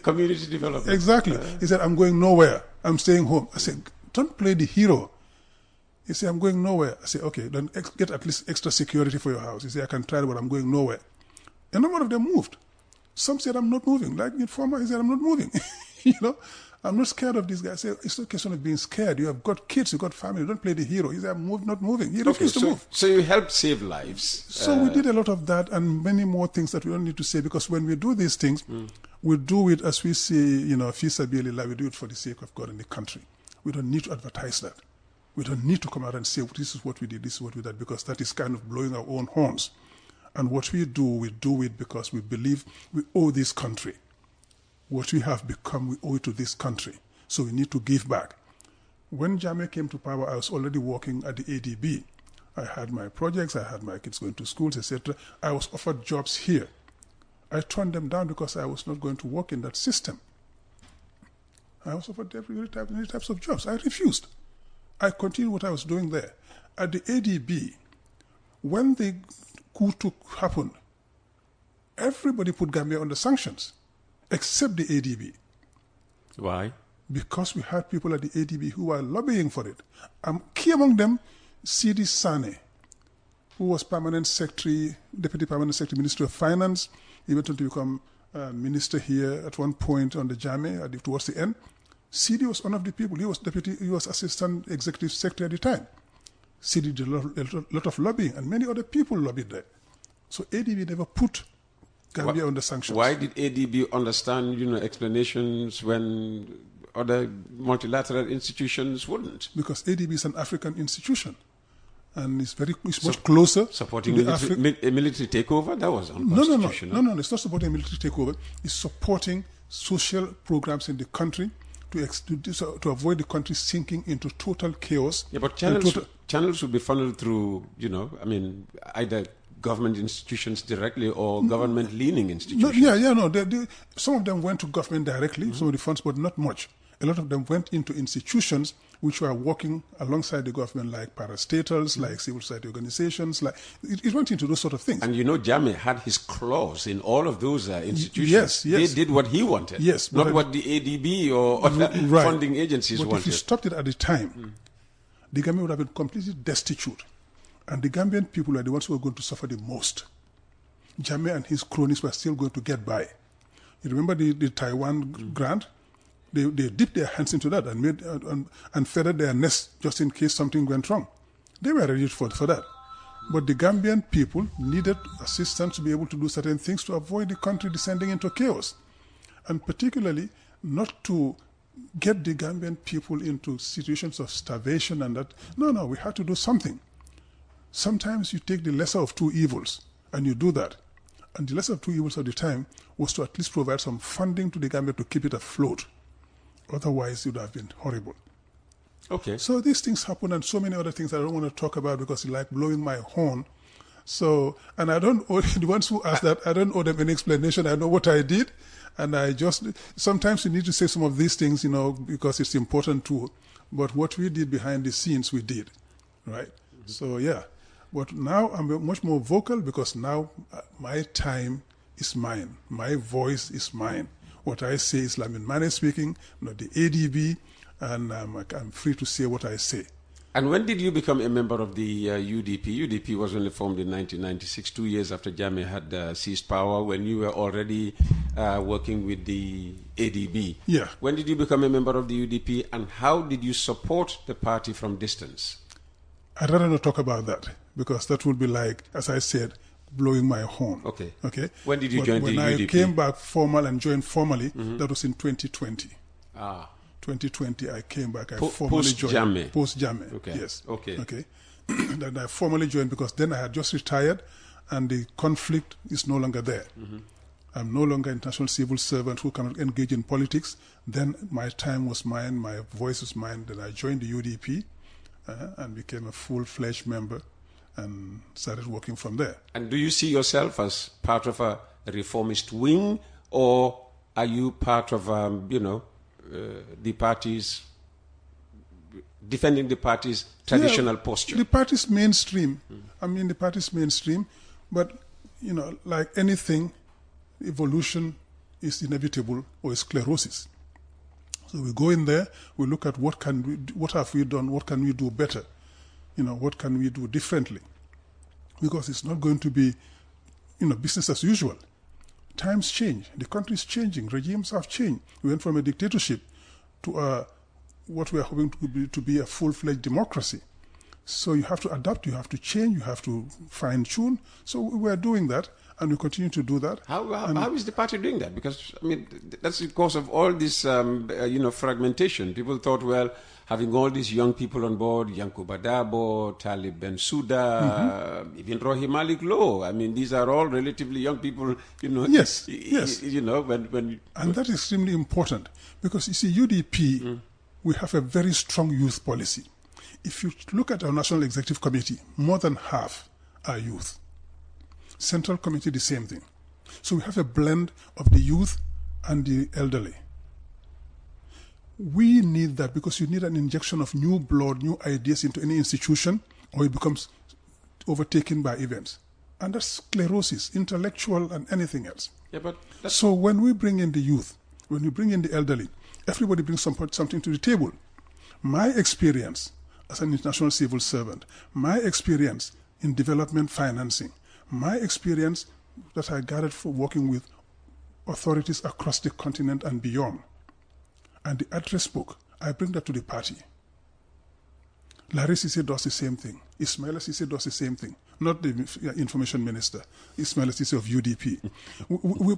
community development. Exactly. He said, I'm going nowhere. I'm staying home. I said, don't play the hero. He said, I'm going nowhere. I said, okay, then get at least extra security for your house. He said, I can try it, but I'm going nowhere. A number of them moved. Some said, I'm not moving. Like the former, he said, I'm not moving. You know, I'm not scared of this guy. I said, it's not a question of being scared. You have got kids, you've got family. Don't play the hero. He said, I'm not moving. He refused to move. So you helped save lives. So we did a lot of that and many more things that we don't need to say, because when we do these things, we do it, as we say, you know, fi sabilillah, we do it for the sake of God and the country. We don't need to advertise that. We don't need to come out and say, this is what we did, this is what we did, because that is kind of blowing our own horns. And what we do it because we believe we owe this country. What we have become, we owe it to this country. So we need to give back. When Jammeh came to power, I was already working at the ADB. I had my projects, I had my kids going to schools, etc. I was offered jobs here. I turned them down because I was not going to work in that system. I was offered many types of jobs. I refused. I continued what I was doing there. At the ADB, when the coup happened, everybody put Gambia under sanctions, except the ADB. Why? Because we had people at the ADB who were lobbying for it. Key among them, Sidi Sane, who was permanent secretary, deputy permanent secretary, Minister of Finance. He went on to become minister here at one point on the Jammeh towards the end. Sidi was one of the people. He was assistant executive secretary at the time. Sidi did a lot of lobbying, and many other people lobbied there. So ADB never put Gambia under sanctions. Why did ADB understand, explanations when other multilateral institutions wouldn't? Because ADB is an African institution, and it's much closer. Supporting a military takeover? That was unconstitutional. No, it's not supporting a military takeover. It's supporting social programs in the country to avoid the country sinking into total chaos. Yeah, but channels would be funneled through, either government institutions directly or government-leaning institutions. Some of them went to government directly, some of the funds, but not much. A lot of them went into institutions which were working alongside the government, like parastatals, like civil society organizations. It went into those sort of things. And Jammeh had his claws in all of those institutions. Yes. They did what he wanted, not what the ADB or other funding agencies wanted. But if you stopped it at the time, the Gambia would have been completely destitute. And the Gambian people are the ones who are going to suffer the most. Jammeh and his cronies were still going to get by. You remember the Taiwan grant? They dipped their hands into that and made and feathered their nest just in case something went wrong. They were ready for that. But the Gambian people needed assistance to be able to do certain things to avoid the country descending into chaos. And particularly not to get the Gambian people into situations of starvation and that. No, we had to do something. Sometimes you take the lesser of two evils and you do that. And the lesser of two evils at the time was to at least provide some funding to the Gambia to keep it afloat. Otherwise, it would have been horrible. Okay. So these things happen, and so many other things I don't want to talk about because it's like blowing my horn. So, and I don't owe the ones who ask that, I don't owe them any explanation. I know what I did, and I just, sometimes you need to say some of these things, because it's important too. But what we did behind the scenes, we did, right? Mm-hmm. So, yeah. But now I'm much more vocal because now my time is mine. My voice is mine. What I say is Lamin Mane speaking, not the ADB, and I'm free to say what I say. And when did you become a member of the UDP? UDP was only formed in 1996, 2 years after Jammeh had seized power, when you were already working with the ADB. Yeah. When did you become a member of the UDP, and how did you support the party from distance? I'd rather not talk about that, because that would be like, as I said, blowing my horn. Okay. Okay. When did you join the UDP? When I came back formal and joined formally, that was in 2020. 2020, I came back. I formally joined. Post-Jammeh. Okay. Yes. Okay. Then I formally joined because then I had just retired and the conflict is no longer there. I'm no longer an international civil servant who cannot engage in politics. Then my time was mine, my voice was mine. Then I joined the UDP and became a full-fledged member and started working from there. And do you see yourself as part of a reformist wing, or are you part of, the party's, defending the party's traditional posture? The party's mainstream. I mean, the party's mainstream. But, like anything, evolution is inevitable or is sclerosis. So we go in there, we look at what have we done, what can we do better, what can we do differently? Because it's not going to be, business as usual. Times change. The country is changing. Regimes have changed. We went from a dictatorship to what we are hoping to be a full-fledged democracy. So you have to adapt, you have to change, you have to fine-tune. So we are doing that, and we continue to do that. How is the party doing that? Because, that's because of all this, fragmentation. People thought, well, having all these young people on board, Yankuba Dabo, Talib Bensouda, even Rohi Malik Low. These are all relatively young people, Yes. And that is extremely important because, you see, UDP, we have a very strong youth policy. If you look at our National Executive Committee, more than half are youth. Central Committee, the same thing. So we have a blend of the youth and the elderly. We need that because you need an injection of new blood, new ideas into any institution, or it becomes overtaken by events. And that's sclerosis, intellectual and anything else. Yeah, but so when we bring in the youth, when we bring in the elderly, everybody brings something to the table. My experience as an international civil servant, my experience in development financing, my experience that I gathered from working with authorities across the continent and beyond, and the address book, I bring that to the party. Larry Sise does the same thing. Ismaila Sise does the same thing. Not the information minister, Ismaila Sise of UDP.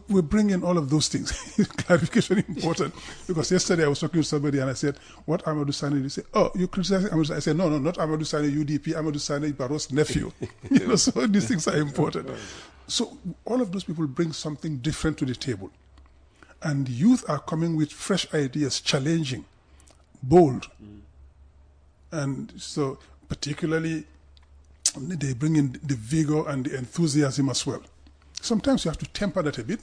We bring in all of those things. Clarification important. Because yesterday I was talking to somebody and I said, what Amadou Sani? They said, oh, you criticize Amadou Sani? I said, no, not Amadou Sani UDP, Amadou Sani Barrow's nephew. So these things are important. So all of those people bring something different to the table. And youth are coming with fresh ideas, challenging, bold. And so particularly they bring in the vigor and the enthusiasm as well. Sometimes you have to temper that a bit,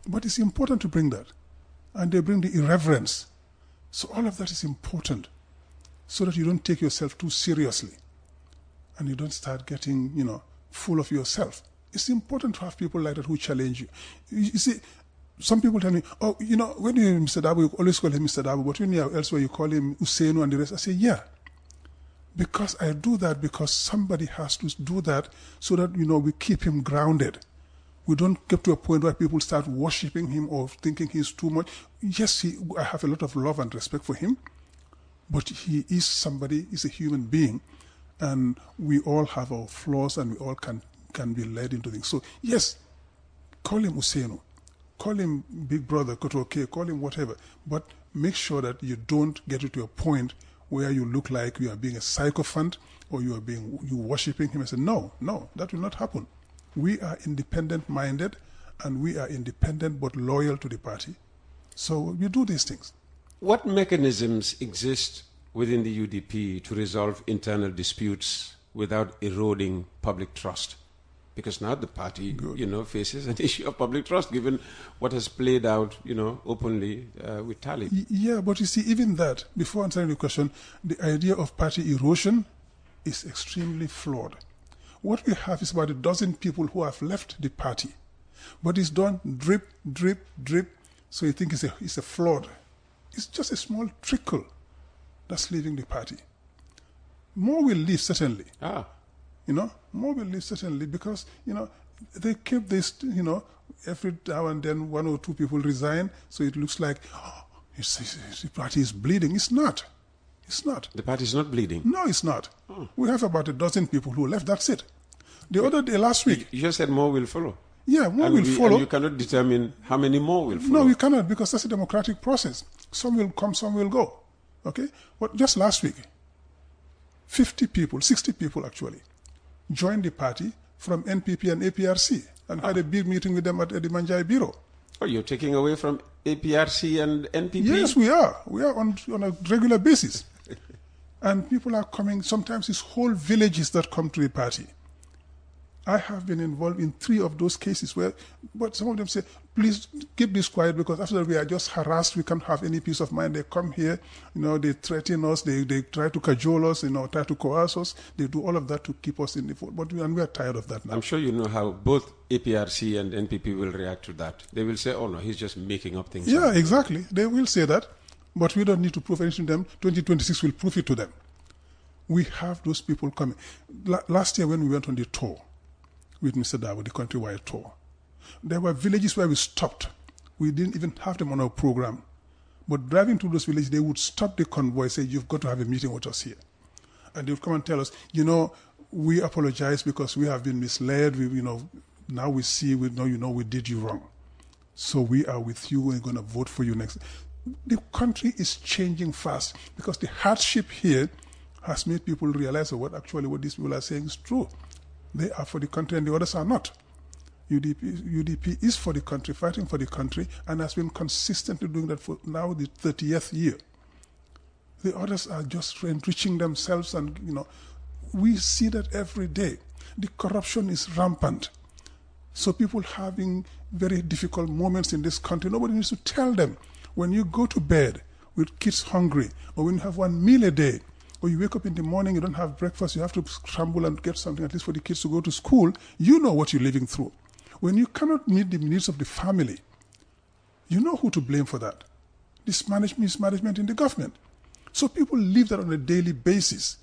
but it's important to bring that. And they bring the irreverence. So all of that is important so that you don't take yourself too seriously and you don't start getting, full of yourself. It's important to have people like that who challenge you. You see, some people tell me, oh, when you're Mr. Dabo, you always call him Mr. Dabo, but when you're elsewhere, you call him Usainu and the rest. I say, yeah. Because I do that because somebody has to do that so that, we keep him grounded. We don't get to a point where people start worshipping him or thinking he's too much. Yes, I have a lot of love and respect for him, but he is somebody, he's a human being, and we all have our flaws and we all can be led into things. So, yes, call him Usainu, call him Big Brother, Kotoke, call him whatever, but make sure that you don't get it to a point where you look like you are being a sycophant or you worshipping him. I said, no, that will not happen. We are independent-minded and we are independent but loyal to the party. So we do these things. What mechanisms exist within the UDP to resolve internal disputes without eroding public trust? Because now the party, faces an issue of public trust, given what has played out, openly with Talib. Yeah, but you see, even that, before answering the question, the idea of party erosion is extremely flawed. What we have is about a dozen people who have left the party, but it's done drip, drip, drip. So you think it's a flawed. It's just a small trickle that's leaving the party. More will leave, certainly. More will leave, certainly, because, they keep this, every now and then 1 or 2 people resign, so it looks like the party is bleeding. It's not. It's not. The party is not bleeding? No, it's not. We have about a dozen people who left. That's it. The other day, last week... You just said more will follow. Yeah, more will follow. And you cannot determine how many more will follow. No, you cannot, because that's a democratic process. Some will come, some will go. Okay? But just last week, 50 people, 60 people actually, joined the party from NPP and APRC and had a big meeting with them at the Manjai Bureau. Oh, you're taking away from APRC and NPP? Yes, we are. We are on a regular basis. And people are coming, sometimes it's whole villages that come to the party. I have been involved in 3 of those cases but some of them say, please keep this quiet because after that we are just harassed, we can't have any peace of mind. They come here, they threaten us, they try to cajole us, try to coerce us. They do all of that to keep us in the fold. And we are tired of that now. I'm sure you know how both APRC and NPP will react to that. They will say, oh no, he's just making up things. Yeah, exactly. They will say that, but we don't need to prove anything to them. 2026 will prove it to them. We have those people coming. Last year when we went on the tour, with Mr. Dawo, the countrywide tour, there were villages where we stopped. We didn't even have them on our program. But driving to those villages, they would stop the convoy, say, you've got to have a meeting with us here. And they would come and tell us, we apologize because we have been misled. Now we see, we did you wrong. So we are with you. We're going to vote for you next. The country is changing fast because the hardship here has made people realize what these people are saying is true. They are for the country and the others are not. UDP is for the country, fighting for the country, and has been consistently doing that for now the 30th year. The others are just enriching themselves and, we see that every day. The corruption is rampant. So people having very difficult moments in this country, nobody needs to tell them. When you go to bed with kids hungry, or when you have 1 meal a day, or you wake up in the morning, you don't have breakfast, you have to scramble and get something at least for the kids to go to school, you know what you're living through. When you cannot meet the needs of the family, you know who to blame for that. This mismanagement in the government. So people live that on a daily basis,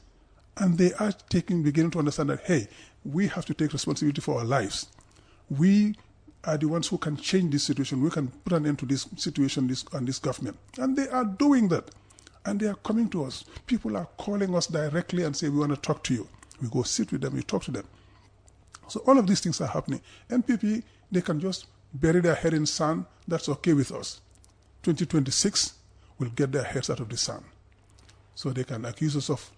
and they are beginning to understand that, hey, we have to take responsibility for our lives. We are the ones who can change this situation. We can put an end to this situation and this government. And they are doing that. And they are coming to us. People are calling us directly and say, we want to talk to you. We go sit with them, we talk to them. So all of these things are happening. NPP, they can just bury their head in sand. That's okay with us. 2026 will get their heads out of the sand. So they can accuse us of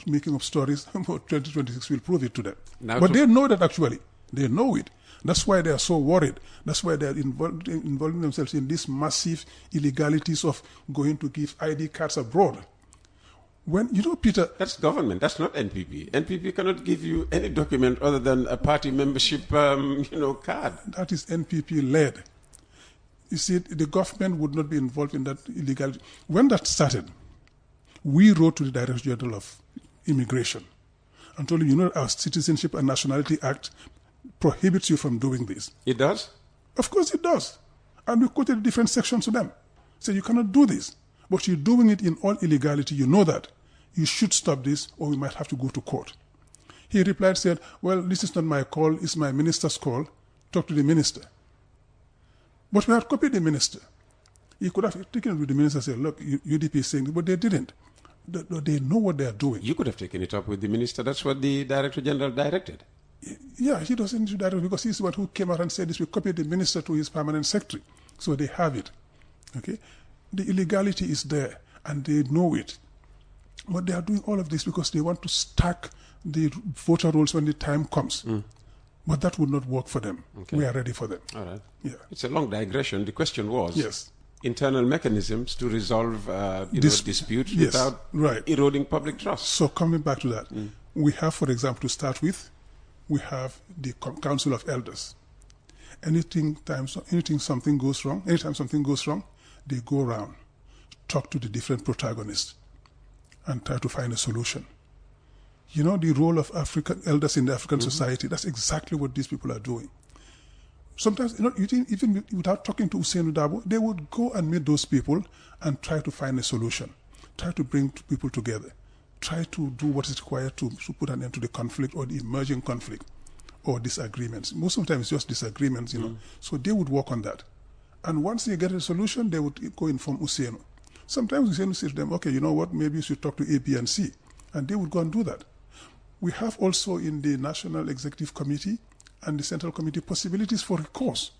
making up stories. But 2026 will prove it to them. But they know that actually. They know it. That's why they are so worried. That's why they are involving themselves in these massive illegalities of going to give ID cards abroad. Peter... That's government. That's not NPP. NPP cannot give you any document other than a party membership, card. That is NPP-led. You see, the government would not be involved in that illegality. When that started, we wrote to the Director General of Immigration and told him, our Citizenship and Nationality Act prohibits you from doing this. It does? Of course it does. And we quoted different sections to them. Say, you cannot do this. But you're doing it in all illegality. You know that. You should stop this or we might have to go to court. He replied, said, well, this is not my call. It's my minister's call. Talk to the minister. But we had copied the minister. He could have taken it with the minister and said, look, UDP is saying this, but they didn't. They know what they are doing. You could have taken it up with the minister. That's what the Director General directed. Yeah, he doesn't do that because he's the one who came out and said this. We copied the minister to his permanent secretary. So they have it. Okay? The illegality is there and they know it. But they are doing all of this because they want to stack the voter rolls when the time comes. But that would not work for them. Okay. We are ready for them. All right. Yeah. It's a long digression. The question was... Yes. internal mechanisms to resolve disputes yes, without right. eroding public trust. So coming back to that, we have, for example, to start with, we have the Council of Elders. Anytime something goes wrong, they go around, talk to the different protagonists, and try to find a solution. You know, the role of African elders in the African society, that's exactly what these people are doing. Sometimes, even without talking to Hussein Dabo, they would go and meet those people and try to find a solution, try to bring people together, try to do what is required to put an end to the conflict or the emerging conflict or disagreements. Most of the time it's just disagreements, So they would work on that. And once they get a solution, they would go inform Hussein. Sometimes Hussein says to them, okay, you know what, maybe you should talk to A, B, and C. And they would go and do that. We have also in the National Executive Committee and the Central Committee possibilities for recourse.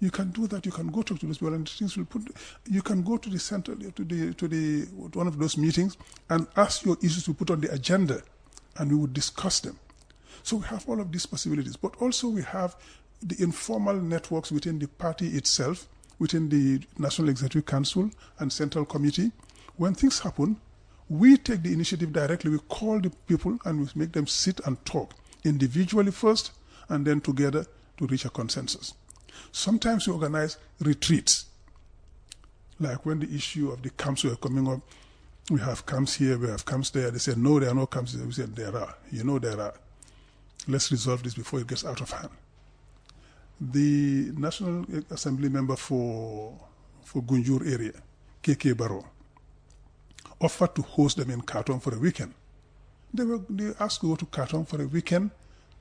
You can do that. You can go talk to those people, and things will put. You can go to the center, to one of those meetings, and ask your issues to put on the agenda, and we would discuss them. So we have all of these possibilities, but also we have the informal networks within the party itself, within the National Executive Council and Central Committee. When things happen, we take the initiative directly. We call the people and we make them sit and talk individually first, and then together to reach a consensus. Sometimes we organize retreats. Like when the issue of the camps were coming up, we have camps here, we have camps there. They said, no, there are no camps there. We said, there are. There are. Let's resolve this before it gets out of hand. The National Assembly member for Gunjur area, KK Barrow, offered to host them in Khartoum for a weekend. They asked to go to Khartoum for a weekend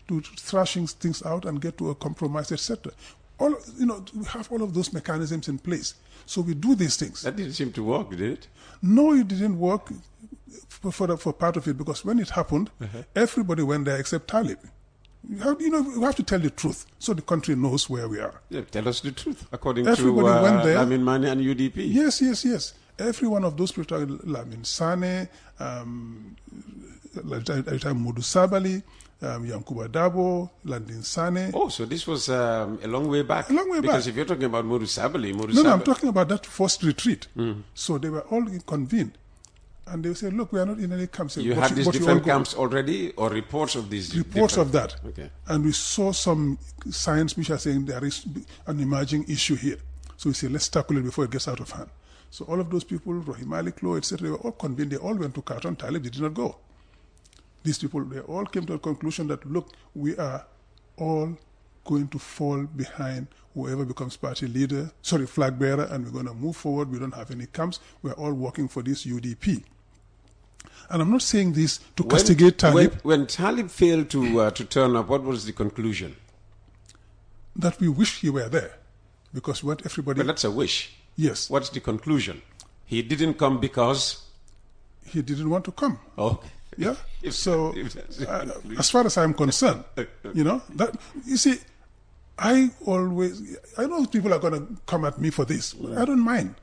to thrashing things out and get to a compromise, etc. We have all of those mechanisms in place. So we do these things. That didn't seem to work, did it? No, it didn't work for part of it, because when it happened, everybody went there except Talib. We have to tell the truth so the country knows where we are. Yeah, tell us the truth, according everybody to went there. Lamin Mane and UDP. Yes. Every one of those people, Lamin Sane, Mudu Sabali, Yankuba Dabo, Landin Sane. Oh, so this was a long way back. Because if you're talking about Mudu Sabali, No, I'm talking about that first retreat. So they were all convened. And they said, look, we are not in any camps. You had these different camps already, or reports of these? Reports of that. Okay. And we saw some signs which are saying there is an emerging issue here. So we said, let's tackle it before it gets out of hand. So all of those people, Rahim Ali Klo, etc., they were all convened. They all went to Khartoum. Talib did not go. These people, they all came to a conclusion that, look, we are all going to fall behind whoever becomes flag bearer, and we're going to move forward. We don't have any camps. We're all working for this UDP. And I'm not saying this to castigate Talib. When Talib failed to turn up, what was the conclusion? That we wish he were there, because we want everybody... But that's a wish. Yes. What's the conclusion? He didn't come because... He didn't want to come. Oh. Yeah. So, as far as I'm concerned, I know people are going to come at me for this. I don't mind.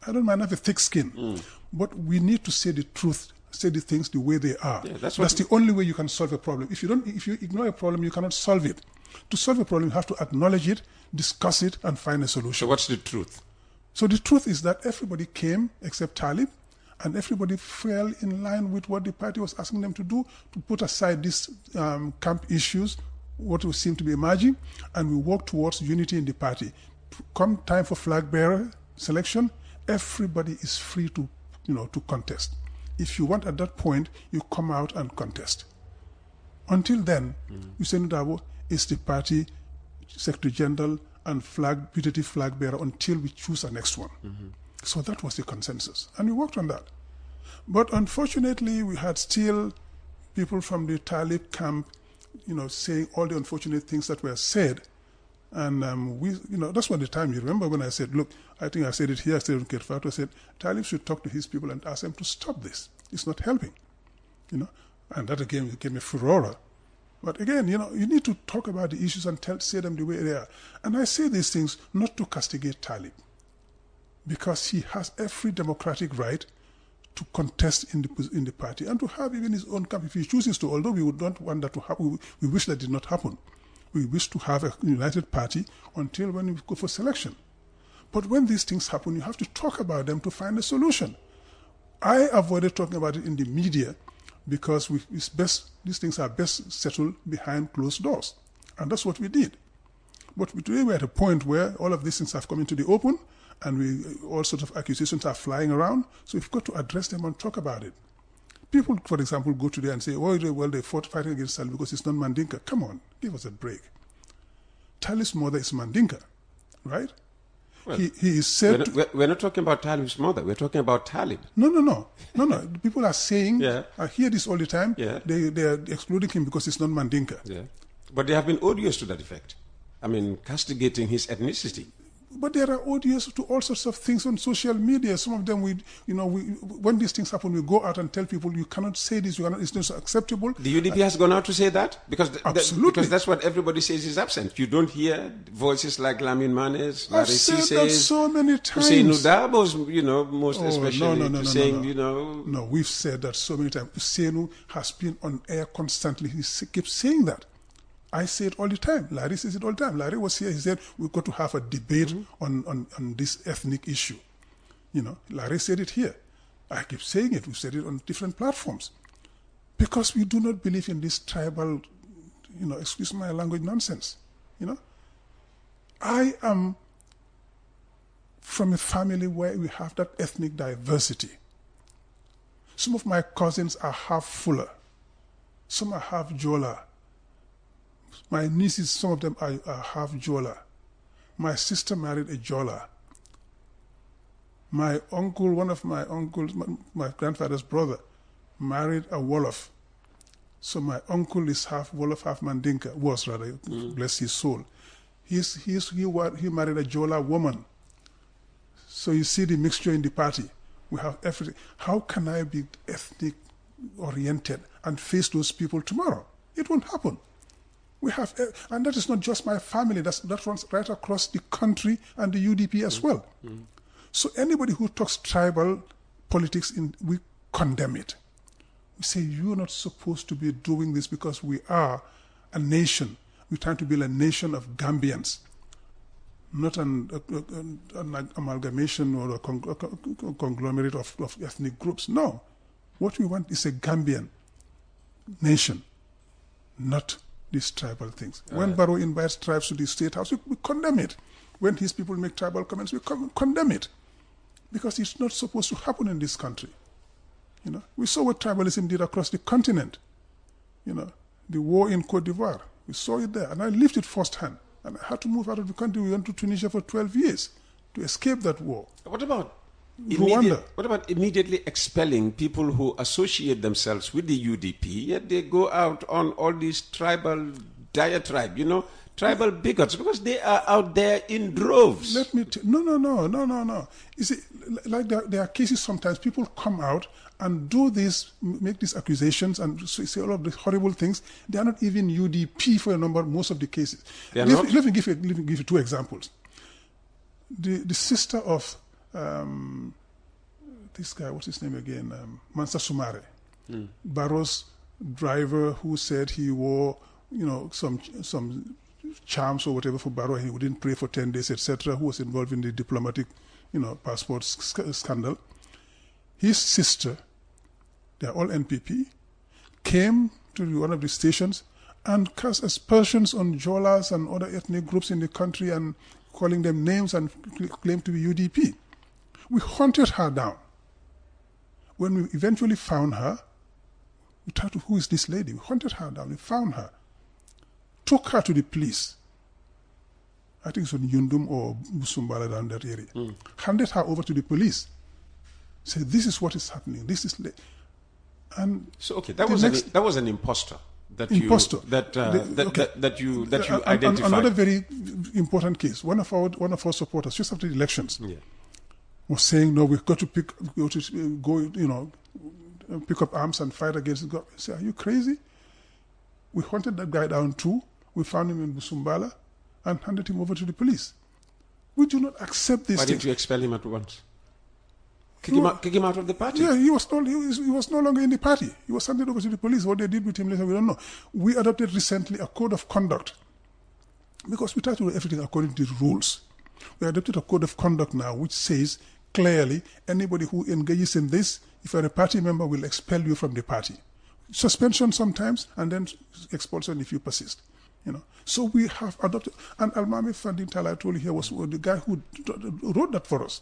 I have a thick skin. But we need to say the truth, say the things the way they are. Yeah, that's the only way you can solve a problem. If you ignore a problem, you cannot solve it. To solve a problem, you have to acknowledge it, discuss it, and find a solution. So what's the truth? So the truth is that everybody came except Talib, and everybody fell in line with what the party was asking them to do, to put aside these camp issues, what will seem to be emerging, and we work towards unity in the party. Come time for flag bearer selection, everybody is free to contest. If you want at that point, you come out and contest. Until then, Hussein Dabo is the party Secretary General and putative flag bearer until we choose our next one. So that was the consensus, and we worked on that. But unfortunately, we had still people from the Talib camp, saying all the unfortunate things that were said. And that's what the time, you remember when I said, look, I think I said it here, I said it in Ketfato, I said, Talib should talk to his people and ask them to stop this. It's not helping, And that again became a furore. But again, you need to talk about the issues and say them the way they are. And I say these things not to castigate Talib, because he has every democratic right to contest in the party and to have even his own camp if he chooses to, although we would not want that to happen. We wish that did not happen. We wish to have a united party until when we go for selection. But when these things happen, you have to talk about them to find a solution. I avoided talking about it in the media because these things are best settled behind closed doors. And that's what we did. But today we're at a point where all of these things have come into the open and all sorts of accusations are flying around. So we've got to address them and talk about it. People, for example, go today and say, well, they fought fighting against Talib because it's not Mandinka. Come on, give us a break. Talib's mother is Mandinka, right? Well, he is said... We're not talking about Talib's mother. We're talking about Talib. No. People are saying, Yeah. I hear this all the time, Yeah. they are excluding him because he's not Mandinka. Yeah. But they have been odious to that effect. I mean, castigating his ethnicity. But there are odious to all sorts of things on social media. Some of them, when these things happen, we go out and tell people, you cannot say this, it's not acceptable. The UDP has gone out to say that? Absolutely. Because that's what everybody says is absent. You don't hear voices like Lamin Manes, Larry I've said that so many times. Hussein Udabo's, most especially, no, saying, No, we've said that so many times. Hussein has been on air constantly. He keeps saying that. I say it all the time. Larry says it all the time. Larry was here. He said, we've got to have a debate on this ethnic issue. Larry said it here. I keep saying it. We've said it on different platforms. Because we do not believe in this tribal, excuse my language, nonsense. I am from a family where we have that ethnic diversity. Some of my cousins are half Fuller. Some are half Jola. My nieces, some of them are half Jola. My sister married a Jola. My uncle, one of my uncles, my grandfather's brother, married a Wolof. So my uncle is half Wolof, half Mandinka, bless his soul. He married a Jola woman. So you see the mixture in the party. We have everything. How can I be ethnic oriented and face those people tomorrow? It won't happen. We have, and that is not just my family, that runs right across the country and the UDP as well. So anybody who talks tribal politics, we condemn it. We say, you're not supposed to be doing this because we are a nation. We're trying to build a nation of Gambians, not an amalgamation or a conglomerate of ethnic groups. No. What we want is a Gambian nation, not these tribal things. When Barrow invites tribes to the State House, we condemn it. When his people make tribal comments, we condemn it. Because it's not supposed to happen in this country. We saw what tribalism did across the continent. The war in Cote d'Ivoire, we saw it there. And I lived it firsthand. And I had to move out of the country. We went to Tunisia for 12 years to escape that war. What about Rwanda? What about immediately expelling people who associate themselves with the UDP, yet they go out on all these tribal diatribe, tribal bigots, because they are out there in droves? Let me no. You see, like there are cases sometimes people come out and do this, make these accusations and say all of these horrible things. They are not even UDP for most of the cases. They are not? Let me give you two examples. The sister of this guy, what's his name again? Mansa Sumare. Barrow's driver who said he wore, some charms or whatever for Barrow, he wouldn't pray for 10 days, etc., who was involved in the diplomatic, passport scandal. His sister, they're all NPP, came to one of the stations and cast aspersions on Jolas and other ethnic groups in the country and calling them names and claimed to be UDP. We hunted her down. When we eventually found her, we tried to, who is this lady? We hunted her down, we found her, took her to the police. I think it's on Yundum or Busumbala down that area. Handed her over to the police. Said, this is what is happening. This is... And so, okay, that was an imposter. That you identified. Another very important case. One of our supporters, just after the elections, was saying, "No, we've got to pick up arms and fight against God." I say, "Are you crazy?" We hunted that guy down too. We found him in Busumbala and handed him over to the police. We do not accept this. Why didn't you expel him at once? Kick him out of the party? Yeah, he was no longer in the party. He was handed over to the police. What they did with him later, we don't know. We adopted recently a code of conduct because we try to do everything according to the rules. We adopted a code of conduct now which says clearly anybody who engages in this, if you're a party member, will expel you from the party. Suspension sometimes, and then expulsion if you persist. So we have adopted, and Almami Funding Tala I told you here was the guy who wrote that for us.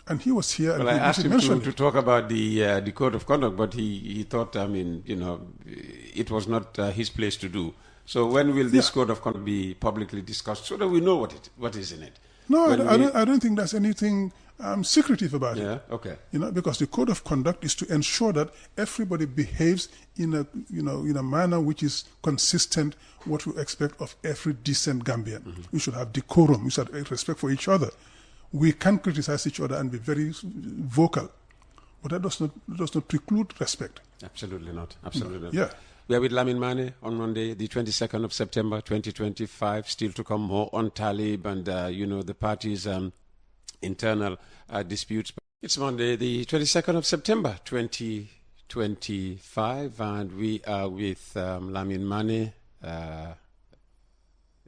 And he was here. Well, and I asked him to talk about the code of conduct, but he thought, it was not his place to do. So when will this code of conduct be publicly discussed so that we know what is in it? No, I don't think there's anything secretive about it. Yeah, okay. Because the code of conduct is to ensure that everybody behaves in a manner which is consistent what we expect of every decent Gambian. Mm-hmm. We should have decorum. We should have respect for each other. We can criticize each other and be very vocal, but that does not preclude respect. Absolutely not. Absolutely not. Yeah. We are with Lamin Mane on Monday, the 22nd of September, 2025. Still to come more on Talib and, the party's internal disputes. It's Monday, the 22nd of September, 2025, and we are with Lamin Mane,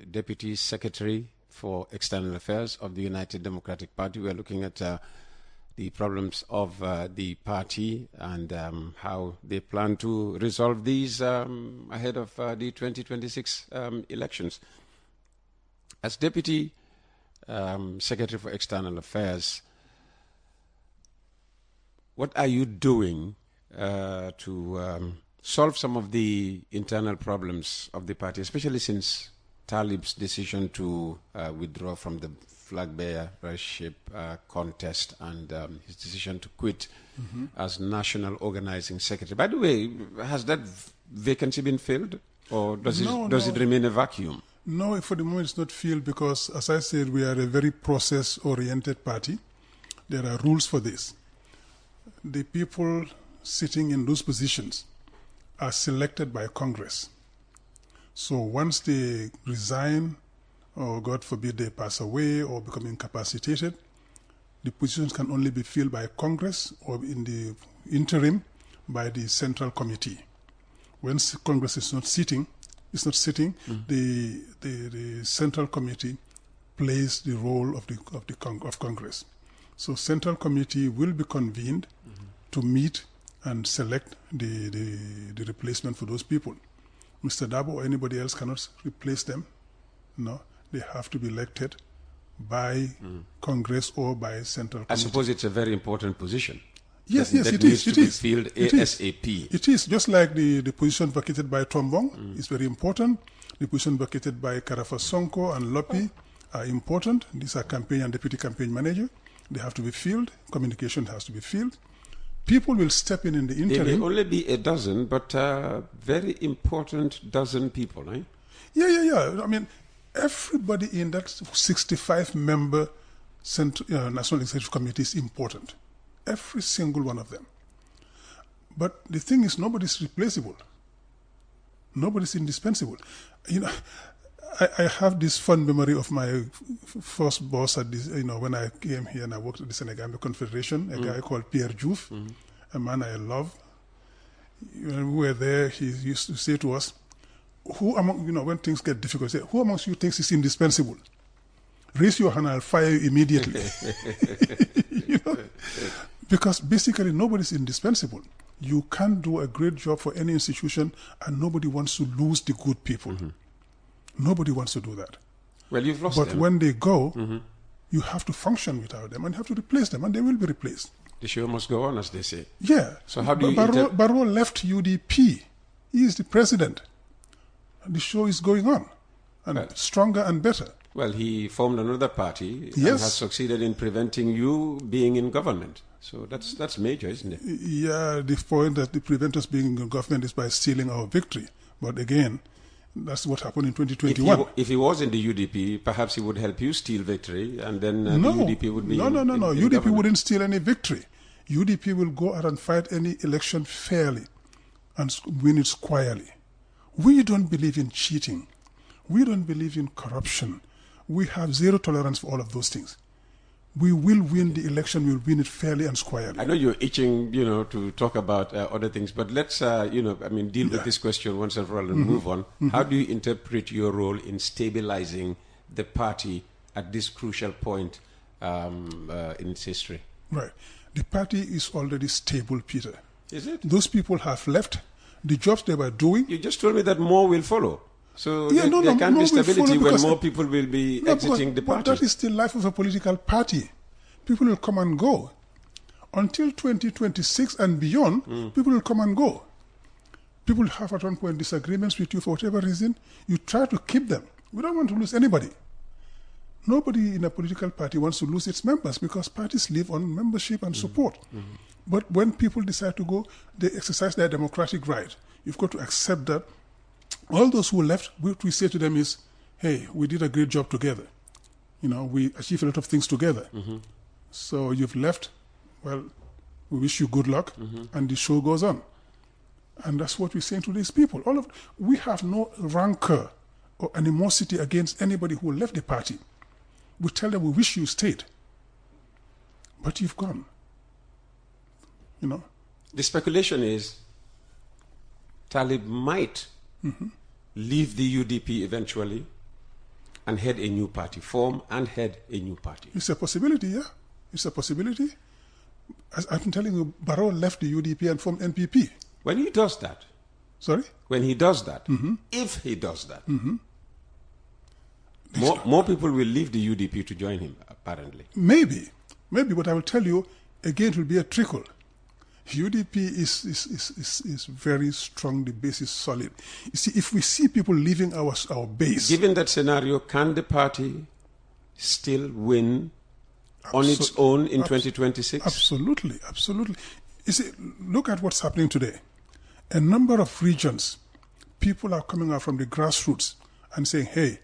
Deputy Secretary for External Affairs of the United Democratic Party. We are looking at the problems of the party and how they plan to resolve these ahead of the 2026 elections. As Deputy Secretary for External Affairs, what are you doing to solve some of the internal problems of the party, especially since Talib's decision to withdraw from the flag bearership contest and his decision to quit as National Organizing Secretary? By the way, has that vacancy been filled, or does it remain a vacuum? No, for the moment it's not filled because, as I said, we are a very process-oriented party. There are rules for this. The people sitting in those positions are selected by Congress. So once they resign, or God forbid they pass away or become incapacitated, the positions can only be filled by Congress or in the interim by the Central Committee. When Congress is not sitting, the Central Committee plays the role of Congress. So Central Committee will be convened to meet and select the replacement for those people. Mr. Dabo or anybody else cannot replace them. No, they have to be elected by Congress or by Central Committee. I suppose it's a very important position. Yes, it needs is. to be filled ASAP. It is, just like the position vacated by Tombong is very important. The position vacated by Karafa Sonko and Lopi are important. These are campaign and deputy campaign manager. They have to be filled. Communication has to be filled. People will step in the interim. They may only be a dozen, but very important dozen people, eh? Yeah. I mean, everybody in that 65-member National Executive Committee is important. Every single one of them. But the thing is, nobody's replaceable. Nobody's indispensable. I have this fond memory of my first boss at this, when I came here and I worked at the Senegambia Confederation, a guy called Pierre Diouf, a man I love. When we were there, he used to say to us, who among, when things get difficult, say, who amongst you thinks is indispensable? Raise your hand, I'll fire you immediately. Because basically nobody's indispensable. You can't do a great job for any institution and nobody wants to lose the good people. Nobody wants to do that. Well, you've lost them. But when they go, you have to function without them and you have to replace them, and they will be replaced. The show must go on, as they say. Yeah. So how do you... Barrow left UDP. He is the president. The show is going on, and stronger and better. Well, he formed another party and has succeeded in preventing you being in government. So that's major, isn't it? Yeah, the point that they prevent us being in government is by stealing our victory. But again, that's what happened in 2021. If he was in the UDP, perhaps he would help you steal victory, and then the UDP would be No. UDP government. Wouldn't steal any victory. UDP will go out and fight any election fairly and win it squarely. We don't believe in cheating. We don't believe in corruption. We have zero tolerance for all of those things. We will win the election. We'll win it fairly and squarely. I know you're itching, to talk about other things, but let's, deal with this question once and for all and move on. How do you interpret your role in stabilizing the party at this crucial point in its history? Right. The party is already stable, Peter. Is it? Those people have left. The jobs they were doing. You just told me that more will follow. So Yeah, there can't be stability when because- more people will be exiting the But party. that is the life of a political party. People will come and go. Until 2026 and beyond, people will come and go. People have at one point disagreements with you for whatever reason. You try to keep them. We don't want to lose anybody. Nobody in a political party wants to lose its members because parties live on membership and support. But when people decide to go, they exercise their democratic right. You've got to accept that. All those who left, what we say to them is, hey, we did a great job together. You know, we achieved a lot of things together. So you've left. Well, we wish you good luck, and the show goes on. And that's what we're saying to these people. We have no rancor or animosity against anybody who left the party. We tell them we wish you stayed, but you've gone. You know. The speculation is Talib might leave the UDP eventually and head a new party, form and head a new party. It's a possibility, yeah. It's a possibility. As I'm telling you, Barrow left the UDP and formed NPP. When he does that, Sorry? when he does that, if he does that, more people will leave the UDP to join him, apparently. Maybe, but I will tell you, again, it will be a trickle. UDP is very strong, the base is solid. You see, if we see people leaving our base... Given that scenario, can the party still win on its own in 2026? Absolutely. You see, look at what's happening today. A number of regions, people are coming out from the grassroots and saying, hey,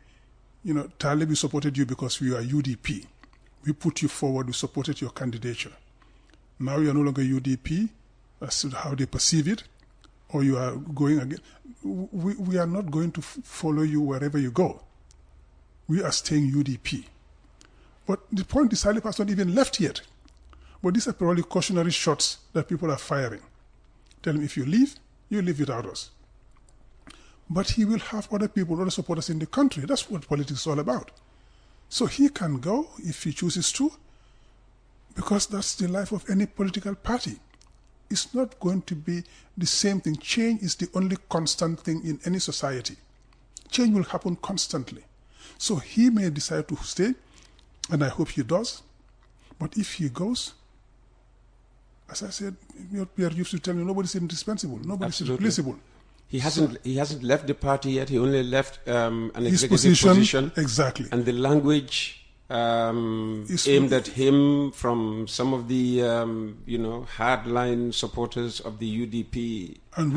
you know, Talib, we supported you because we are UDP. We put you forward, we supported your candidature. Now you are no longer UDP, that's how they perceive it, or you are going again. We are not going to follow you wherever you go. We are staying UDP. But the point is, Talib has not even left yet. But these are probably cautionary shots that people are firing. Tell him, if you leave without us. But he will have other people, other supporters in the country. That's what politics is all about. So he can go if he chooses to, because that's the life of any political party. It's not going to be the same thing. Change is the only constant thing in any society. Change will happen constantly. So he may decide to stay, and I hope he does. But if he goes, as I said, Pierre used to tell me, nobody's indispensable, nobody's replaceable. He hasn't left the party yet. He only left an His executive position. Exactly. And the language aimed at him from some of the hardline supporters of the UDP and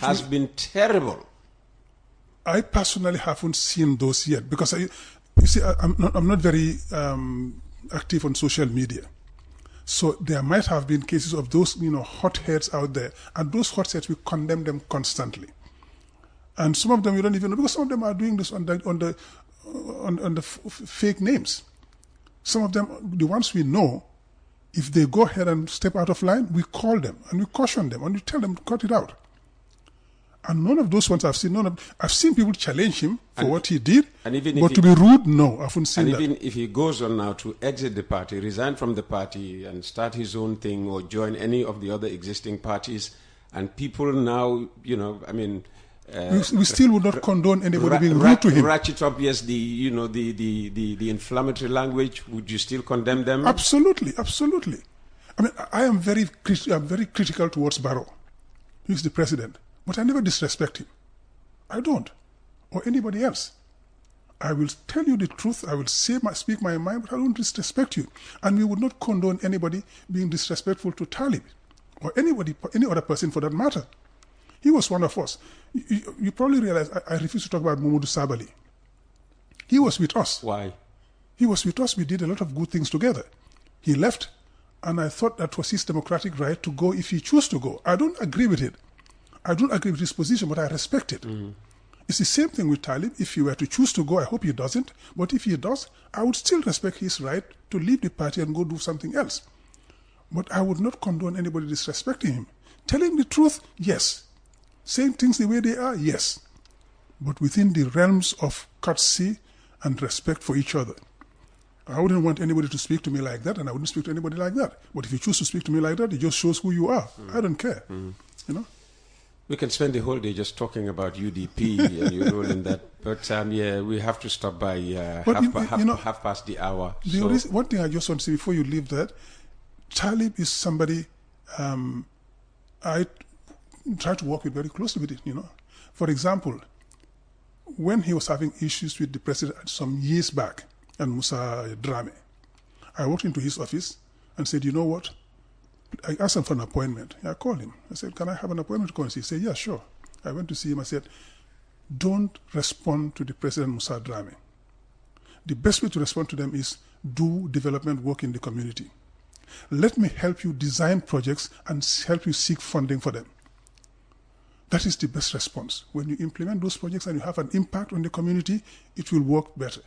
has been terrible. I personally haven't seen those yet because I'm not very active on social media. So there might have been cases of those, hotheads out there, and those hotheads, we condemn them constantly. And some of them you don't even know, because some of them are doing this on the fake names. Some of them, the ones we know, if they go ahead and step out of line, we call them and we caution them and we tell them to cut it out. And none of those ones I've seen. I've seen people challenge him for what he did, but to be rude, no, I haven't seen that. And even if he goes on now to exit the party, resign from the party and start his own thing or join any of the other existing parties, and people now, we still would not condone anybody being rude to him. Ratchet up, yes, the inflammatory language. Would you still condemn them? Absolutely. I mean, I am very critical towards Barrow. He's the president. But I never disrespect him. I don't. Or anybody else. I will tell you the truth. I will speak my mind, but I don't disrespect you. And we would not condone anybody being disrespectful to Talib or any other person for that matter. He was one of us. You probably realize I refuse to talk about Mamadou Sabali. He was with us. Why? He was with us. We did a lot of good things together. He left, and I thought that was his democratic right to go if he chose to go. I don't agree with it. I don't agree with his position, but I respect it. It's the same thing with Talib. If he were to choose to go, I hope he doesn't. But if he does, I would still respect his right to leave the party and go do something else. But I would not condone anybody disrespecting him. Telling the truth, yes. Saying things the way they are, yes. But within the realms of courtesy and respect for each other. I wouldn't want anybody to speak to me like that, and I wouldn't speak to anybody like that. But if you choose to speak to me like that, it just shows who you are. I don't care. You know? We can spend the whole day just talking about UDP and your role in that. But yeah, we have to stop by half past the hour. One thing I just want to say before you leave that, Talib is somebody I try to work with very closely with it, you know. For example, when he was having issues with the president some years back, and Musa Drame, I walked into his office and said, you know what? I asked him for an appointment. I called him. I said, can I have an appointment to come and see? He said, yeah, sure. I went to see him. I said, don't respond to the president Musa Drame. The best way to respond to them is do development work in the community. Let me help you design projects and help you seek funding for them. That is the best response. When you implement those projects and you have an impact on the community, it will work better.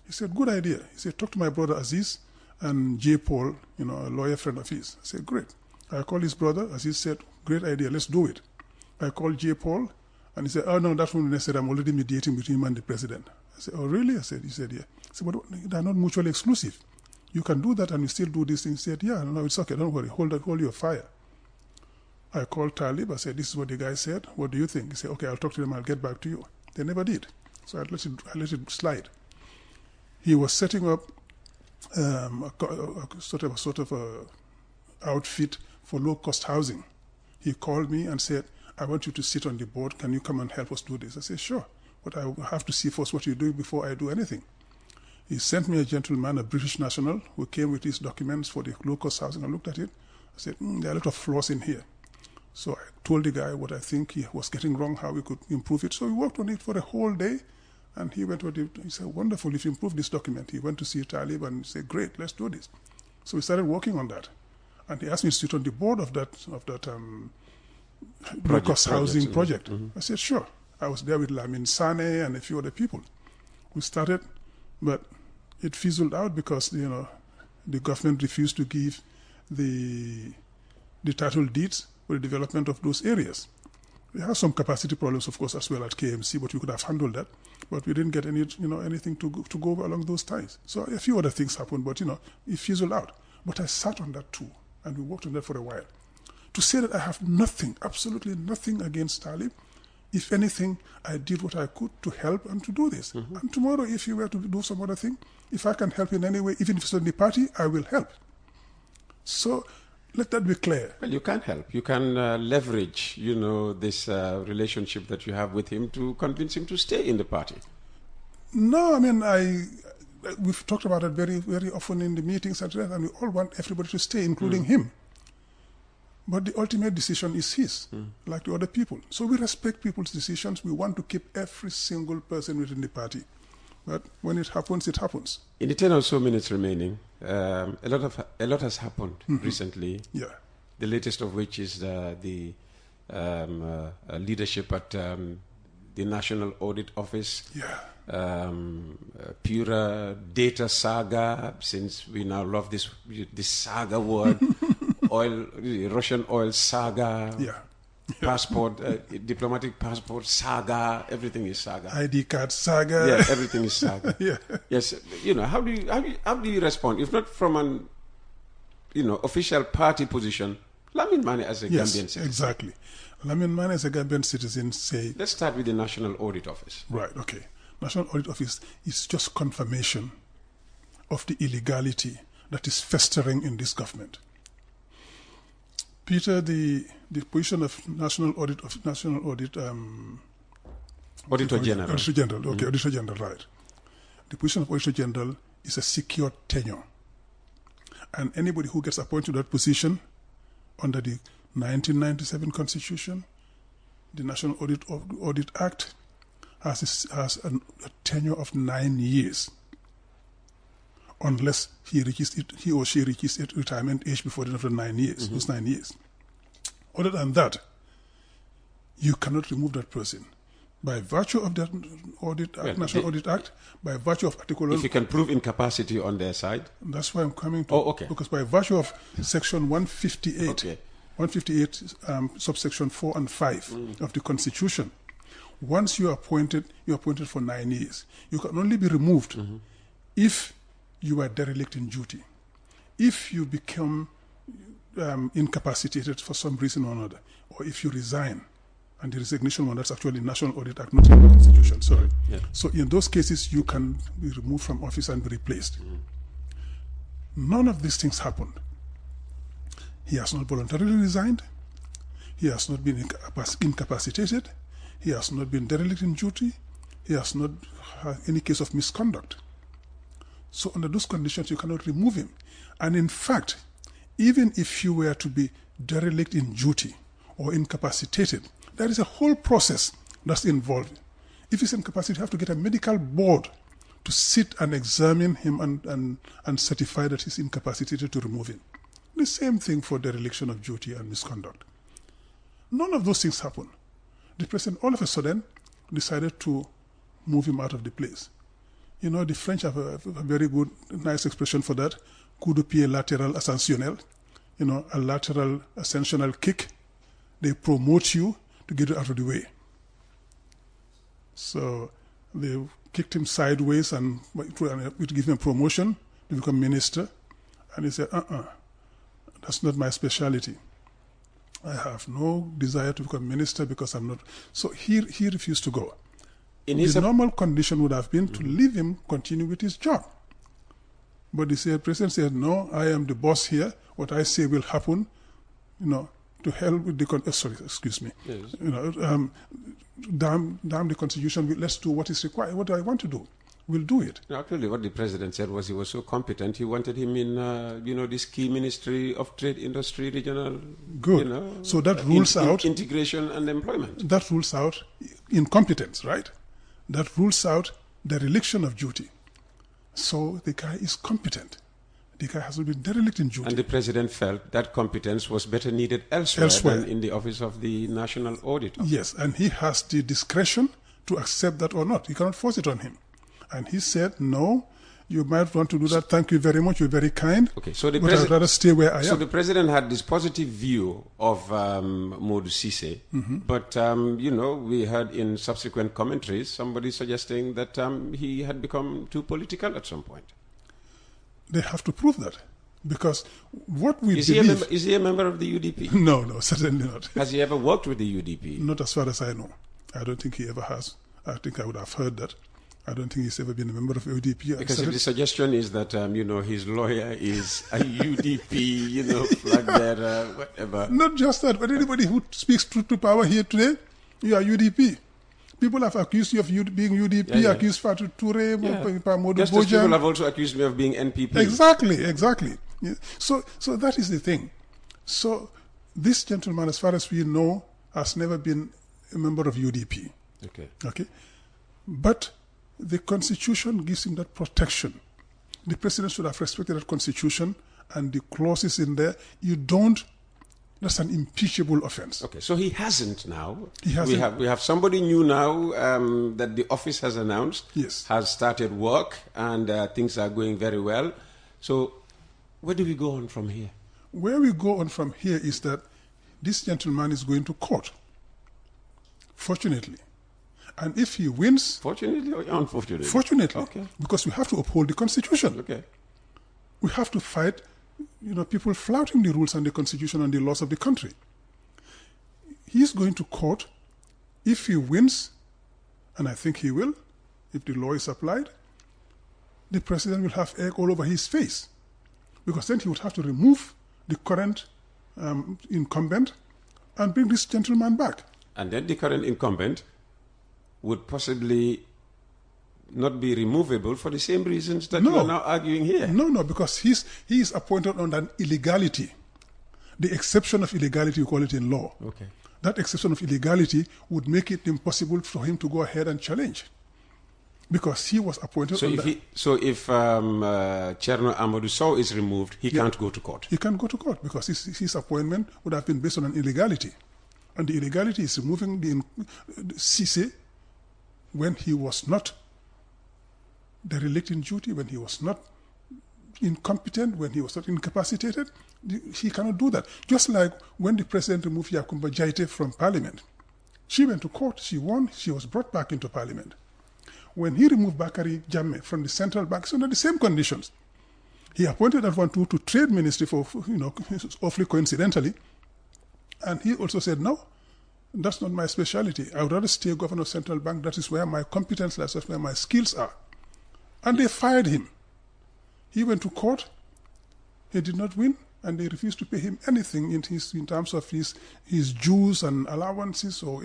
He said, good idea. He said, talk to my brother Aziz and J. Paul, you know, a lawyer friend of his. I said, great. I called his brother. Aziz said, great idea, let's do it. I called J. Paul, and he said, oh, no, that won't necessary. I'm already mediating between him and the president. I said, oh, really? He said, yeah. I said, but they're not mutually exclusive. You can do that and you still do this thing. He said, yeah, no, it's okay, don't worry. Hold your fire. I called Talib. I said, this is what the guy said. What do you think? He said, okay, I'll talk to them. I'll get back to you. They never did. So I let it slide. He was setting up a sort of a outfit for low-cost housing. He called me and said, I want you to sit on the board. Can you come and help us do this? I said, sure. But I have to see first what you're doing before I do anything. He sent me a gentleman, a British national, who came with his documents for the low-cost housing. I looked at it. I said, there are a lot of flaws in here. So I told the guy what I think he was getting wrong, how we could improve it. So we worked on it for a whole day. And he went with it. He said, wonderful, if you improve this document. He went to see Talib and said, great, let's do this. So we started working on that. And he asked me to sit on the board of that low-cost housing project. I said, sure. I was there with Lamin Sane and a few other people. We started, but it fizzled out because, you know, the government refused to give the title deeds for the development of those areas. We have some capacity problems, of course, as well at KMC, but we could have handled that. But we didn't get anything to go along those ties. So a few other things happened, but, you know, it fizzled out. But I sat on that too, and we worked on that for a while. To say that I have nothing, absolutely nothing against Talib, if anything, I did what I could to help and to do this. And tomorrow, if you were to do some other thing, if I can help in any way, even if it's in the party, I will help. So let that be clear. Well, you can help. You can leverage, you know, this relationship that you have with him to convince him to stay in the party. No, I mean, we've talked about it very, very often in the meetings, and we all want everybody to stay, including him. But the ultimate decision is his, like the other people. So we respect people's decisions. We want to keep every single person within the party. But when it happens, it happens. In the 10 or so minutes remaining, a lot has happened recently. Yeah. The latest of which is the leadership at the National Audit Office. Yeah. Pure data saga, since we now love this saga word. Russian oil saga. Yeah. Passport, diplomatic passport saga, everything is saga. ID card saga. Yeah, everything is saga. Yeah. Yes, you know, how do you respond? If not from an, you know, official party position, Lamin Mane as a Gambian citizen. Exactly. Lamin Mane as a Gambian citizen say. Let's start with the National Audit Office. Right. Okay. National Audit Office is just confirmation of the illegality that is festering in this government. Peter, the position of Auditor General. Auditor General, okay, Auditor General, right. The position of Auditor General is a secure tenure. And anybody who gets appointed to that position under the 1997 Constitution, the National Audit Act, has a tenure of 9 years. Unless he or she reaches retirement age before the end of the 9 years, those 9 years. Other than that, you cannot remove that person. By virtue of that National Audit Act, by virtue of Article... If you can prove incapacity on their side? That's why I'm coming to... Oh, okay. Because by virtue of Section 158, 158 subsection 4 and 5 of the Constitution, once you are appointed for 9 years. You can only be removed if you are derelict in duty. If you become incapacitated for some reason or another, or if you resign, and the resignation one, that's actually National Audit Act, not in the Constitution, sorry. Yeah. So in those cases, you can be removed from office and be replaced. None of these things happened. He has not voluntarily resigned. He has not been incapacitated. He has not been derelict in duty. He has not had any case of misconduct. So under those conditions, you cannot remove him. And in fact, even if you were to be derelict in duty or incapacitated, there is a whole process that's involved. If he's incapacitated, you have to get a medical board to sit and examine him and certify that he's incapacitated to remove him. The same thing for dereliction of duty and misconduct. None of those things happen. The president all of a sudden decided to move him out of the place. You know, the French have a very good, nice expression for that. Coup de pied latéral ascensionnel. You know, a lateral ascensional kick. They promote you to get you out of the way. So they kicked him sideways and would give him a promotion to become minister. And he said, that's not my specialty. I have no desire to become minister because I'm not. So he refused to go. The normal condition would have been to leave him continue with his job. But the president said, no, I am the boss here. What I say will happen. You know, to hell with the sorry, excuse me. Yes. You know, damn the Constitution. Let's do what is required. What do I want to do? We'll do it. Actually, what the president said was he was so competent. He wanted him in, this key Ministry of Trade, Industry, Regional. Good. So that rules out integration and employment. That rules out incompetence, right? That rules out dereliction of duty. So the guy is competent. The guy has been derelict in duty. And the president felt that competence was better needed elsewhere than in the office of the National Auditor. Yes, and he has the discretion to accept that or not. You cannot force it on him. And he said, no, you might want to do that. Thank you very much. You're very kind. Okay, so the but I'd rather stay where I am. So the president had this positive view of Modou Cissé. But, we heard in subsequent commentaries somebody suggesting that he had become too political at some point. They have to prove that. Because what we Is he a member of the UDP? No, certainly not. Has he ever worked with the UDP? Not as far as I know. I don't think he ever has. I think I would have heard that. I don't think he's ever been a member of UDP. Because if the suggestion is that, his lawyer is a UDP, flag bearer, whatever. Not just that, but anybody who speaks truth to power here today, you are UDP. People have accused you of being UDP, accused Fatou Touré, Modou Just as people Bojang. have also accused me of being NPP. Exactly. Yeah. So that is the thing. So this gentleman, as far as we know, has never been a member of UDP. Okay. But the Constitution gives him that protection. The president should have respected that Constitution and the clauses in there. You don't. That's an impeachable offense. Okay, so he hasn't now. He hasn't. We have somebody new now that the office has announced. Yes. Has started work and things are going very well. So where do we go on from here? Where we go on from here is that this gentleman is going to court. Fortunately. And if he wins... Fortunately or unfortunately? Fortunately. Okay. Because we have to uphold the Constitution. Okay. We have to fight, people flouting the rules and the Constitution and the laws of the country. He's going to court. If he wins, and I think he will, if the law is applied, the president will have egg all over his face. Because then he would have to remove the current incumbent and bring this gentleman back. And then the current incumbent would possibly not be removable for the same reasons that you are now arguing here. No, because he is appointed on an illegality. The exception of illegality, we call it in law. Okay. That exception of illegality would make it impossible for him to go ahead and challenge. Because he was appointed on that. So if Cherno Amadou Sow is removed, he can't go to court? He can't go to court because his appointment would have been based on an illegality. And the illegality is removing the Cissé when he was not derelict in duty, when he was not incompetent, when he was not incapacitated. He cannot do that. Just like when the president removed Yakumba Jaite from parliament. She went to court, she won, she was brought back into parliament. When he removed Bakari Jammeh from the central bank, it's under the same conditions. He appointed that one to Trade Ministry for awfully coincidentally. And he also said, no, that's not my specialty. I would rather stay governor of Central Bank. That is where my competence lies, that's where my skills are. And they fired him. He went to court. He did not win, and they refused to pay him anything in terms of his dues and allowances or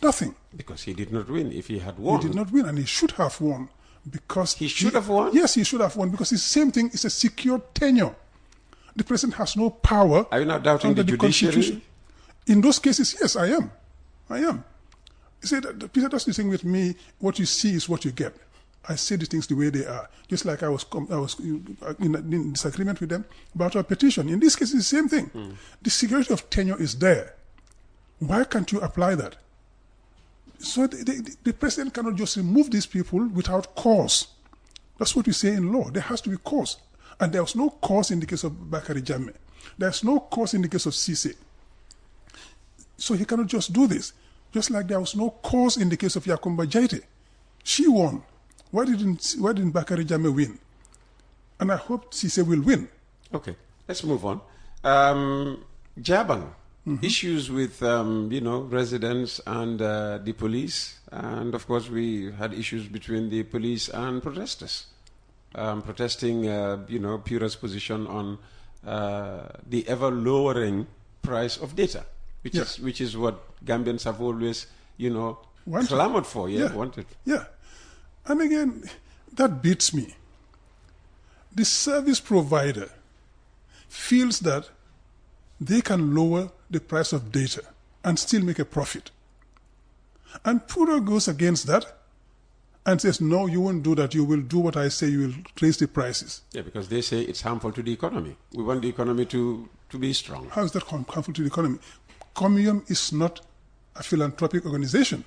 nothing. Because he did not win. If he had won. He did not win, and he should have won. Because he should have won? Yes, he should have won, because it's the same thing. It's a secure tenure. The president has no power. Are you not doubting the judiciary? In those cases, yes, I am. You see, Peter, that's the thing with me. What you see is what you get. I say the things the way they are. Just like I was in disagreement with them about our petition. In this case, it's the same thing. The security of tenure is there. Why can't you apply that? So the president cannot just remove these people without cause. That's what we say in law. There has to be cause. And there was no cause in the case of Bakari Jammeh. There's no cause in the case of Cisse. So he cannot just do this. Just like there was no cause in the case of Yakumba Jaite. She won. Why didn't Bakari Jammeh win? And I hope Cisse will win. Okay, let's move on. Jabang, issues with residents and the police, and of course we had issues between the police and protesters, protesting Pura's position on the ever lowering price of data, which is what Gambians have always clamored for. Wanted. Yeah. And again, that beats me. The service provider feels that they can lower the price of data and still make a profit. And Pura goes against that and says, no, you won't do that. You will do what I say. You will raise the prices. Yeah, because they say it's harmful to the economy. We want the economy to be strong. How is that harmful to the economy? Comium is not a philanthropic organization.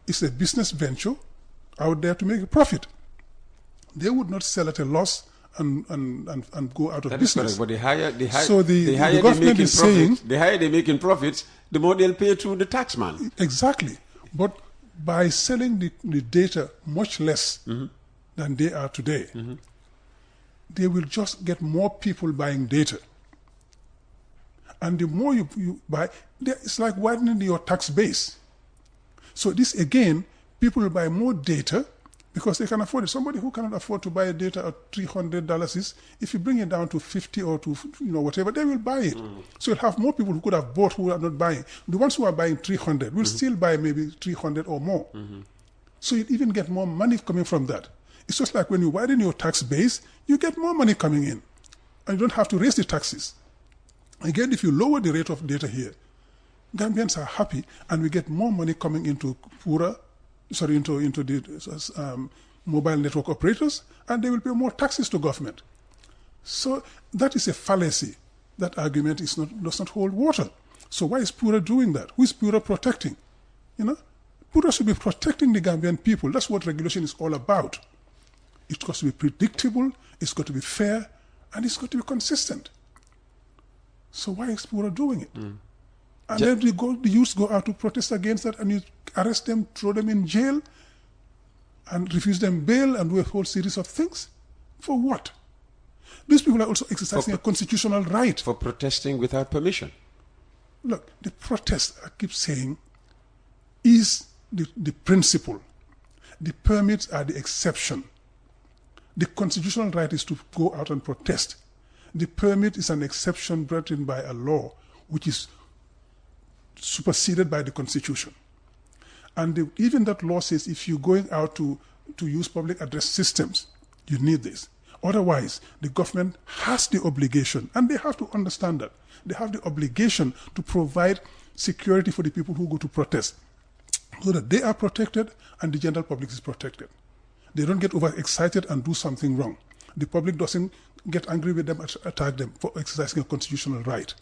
It's a business venture out there to make a profit. They would not sell at a loss and go out of that business. Is correct, but the higher the government is saying, the higher they make in profits, the more they'll pay to the taxman. Exactly. But by selling the data much less than they are today, they will just get more people buying data. And the more you buy, it's like widening your tax base. So this again, people will buy more data because they can afford it. Somebody who cannot afford to buy a data at $300, if you bring it down to 50 or to whatever, they will buy it. So you'll have more people who could have bought who are not buying. The ones who are buying 300 will still buy maybe 300 or more. So you even get more money coming from that. It's just like when you widen your tax base, you get more money coming in. And you don't have to raise the taxes. Again, if you lower the rate of data here, Gambians are happy and we get more money coming into into the mobile network operators, and they will pay more taxes to government. So that is a fallacy. That argument does not hold water. So why is Pura doing that? Who is Pura protecting? Pura should be protecting the Gambian people. That's what regulation is all about. It's got to be predictable, it's got to be fair, and it's got to be consistent. So why is Pura doing it? And then the youths go out to protest against that, and you arrest them, throw them in jail, and refuse them bail, and do a whole series of things. For what? These people are also exercising a constitutional right. For protesting without permission. Look, the protest, I keep saying, is the principle. The permits are the exception. The constitutional right is to go out and protest. The permit is an exception brought in by a law, which is superseded by the Constitution. And even that law says if you're going out to use public address systems, you need this. Otherwise, the government has the obligation, and they have to understand that, they have the obligation to provide security for the people who go to protest, so that they are protected and the general public is protected. They don't get overexcited and do something wrong. The public doesn't get angry with them and attack them for exercising a constitutional right.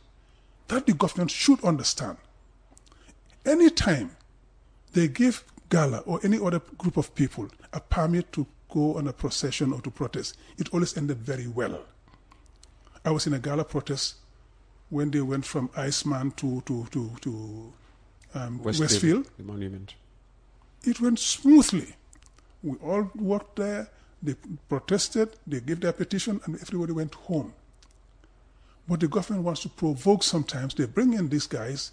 That the government should understand. Anytime they give Gala or any other group of people a permit to go on a procession or to protest, it always ended very well. I was in a Gala protest when they went from Iceman to Westfield. The monument. It went smoothly. We all worked there, They protested, they gave their petition, and everybody went home. But the government wants to provoke sometimes. They bring in these guys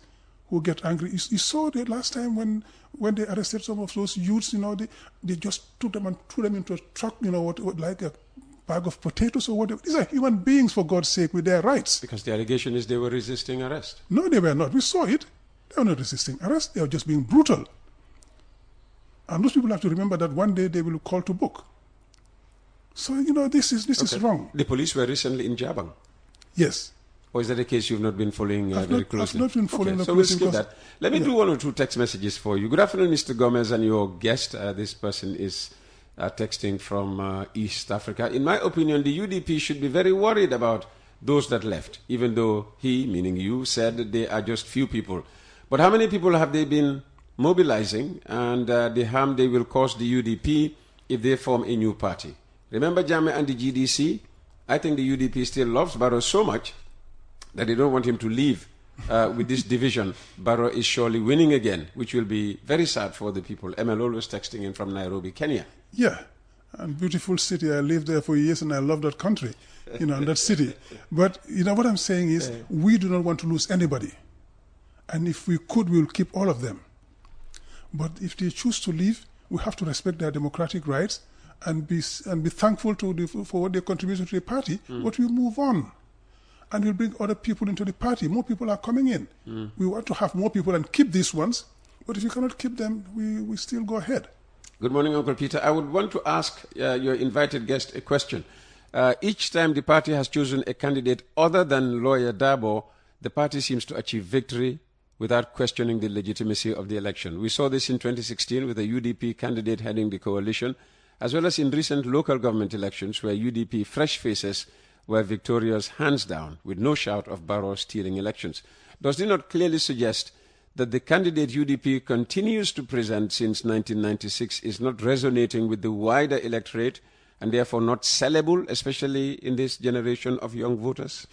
who get angry. You saw the last time when they arrested some of those youths, they just took them and threw them into a truck, like a bag of potatoes or whatever. These are human beings, for God's sake, with their rights. Because the allegation is they were resisting arrest. No, they were not. We saw it. They were not resisting arrest. They were just being brutal. And those people have to remember that one day they will call to book. So, this is wrong. The police were recently in Jabang. Yes. Or is that a case you've not been following very closely? I've not been following so we'll skip that. Let me do one or two text messages for you. Good afternoon, Mr. Gomez and your guest. This person is texting from East Africa. In my opinion, the UDP should be very worried about those that left, even though he, meaning you, said that they are just few people. But how many people have they been mobilizing, and the harm they will cause the UDP if they form a new party? Remember Jammeh and the GDC? I think the UDP still loves Barrow so much that they don't want him to leave with this division. Barrow is surely winning again, which will be very sad for the people. ML always texting in from Nairobi, Kenya. Yeah, and beautiful city. I lived there for years and I love that country, and that city. But, what I'm saying is we do not want to lose anybody. And if we could, we will keep all of them. But if they choose to leave, we have to respect their democratic rights and be thankful for what they contributed to the party, but we move on. And we'll bring other people into the party. More people are coming in. We want to have more people and keep these ones, but if you cannot keep them, we still go ahead. Good morning, Uncle Peter. I would want to ask your invited guest a question. Each time the party has chosen a candidate other than lawyer Dabo, the party seems to achieve victory without questioning the legitimacy of the election. We saw this in 2016 with a UDP candidate heading the coalition, as well as in recent local government elections where UDP fresh faces were victorious hands down with no shout of Barrow stealing elections. Does it not clearly suggest that the candidate UDP continues to present since 1996 is not resonating with the wider electorate and therefore not sellable, especially in this generation of young voters?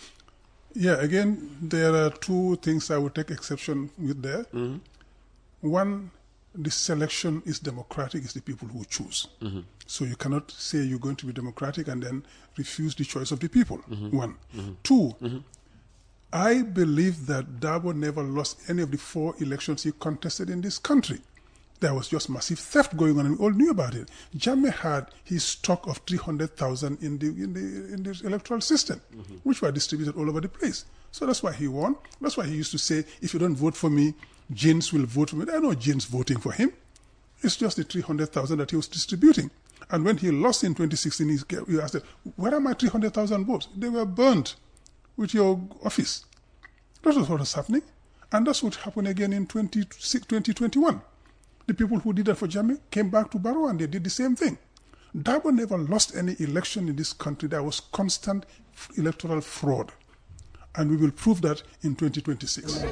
Yeah, again, there are two things I would take exception with there. One, the selection is democratic, it's the people who choose. So you cannot say you're going to be democratic and then refuse the choice of the people. One. Two, I believe that Dabo never lost any of the 4 elections he contested in this country. There was just massive theft going on, and we all knew about it. Jammeh had his stock of 300,000 in the electoral system, which were distributed all over the place. So that's why he won. That's why he used to say, if you don't vote for me, Jins will vote for me. There are no Jins voting for him. It's just the 300,000 that he was distributing. And when he lost in 2016, he asked, where are my 300,000 votes? They were burnt with your office. That was what was happening. And that's what happened again in 2021. The people who did that for Jammeh came back to Barrow and they did the same thing. Dabo never lost any election in this country. There was constant electoral fraud. And we will prove that in 2026.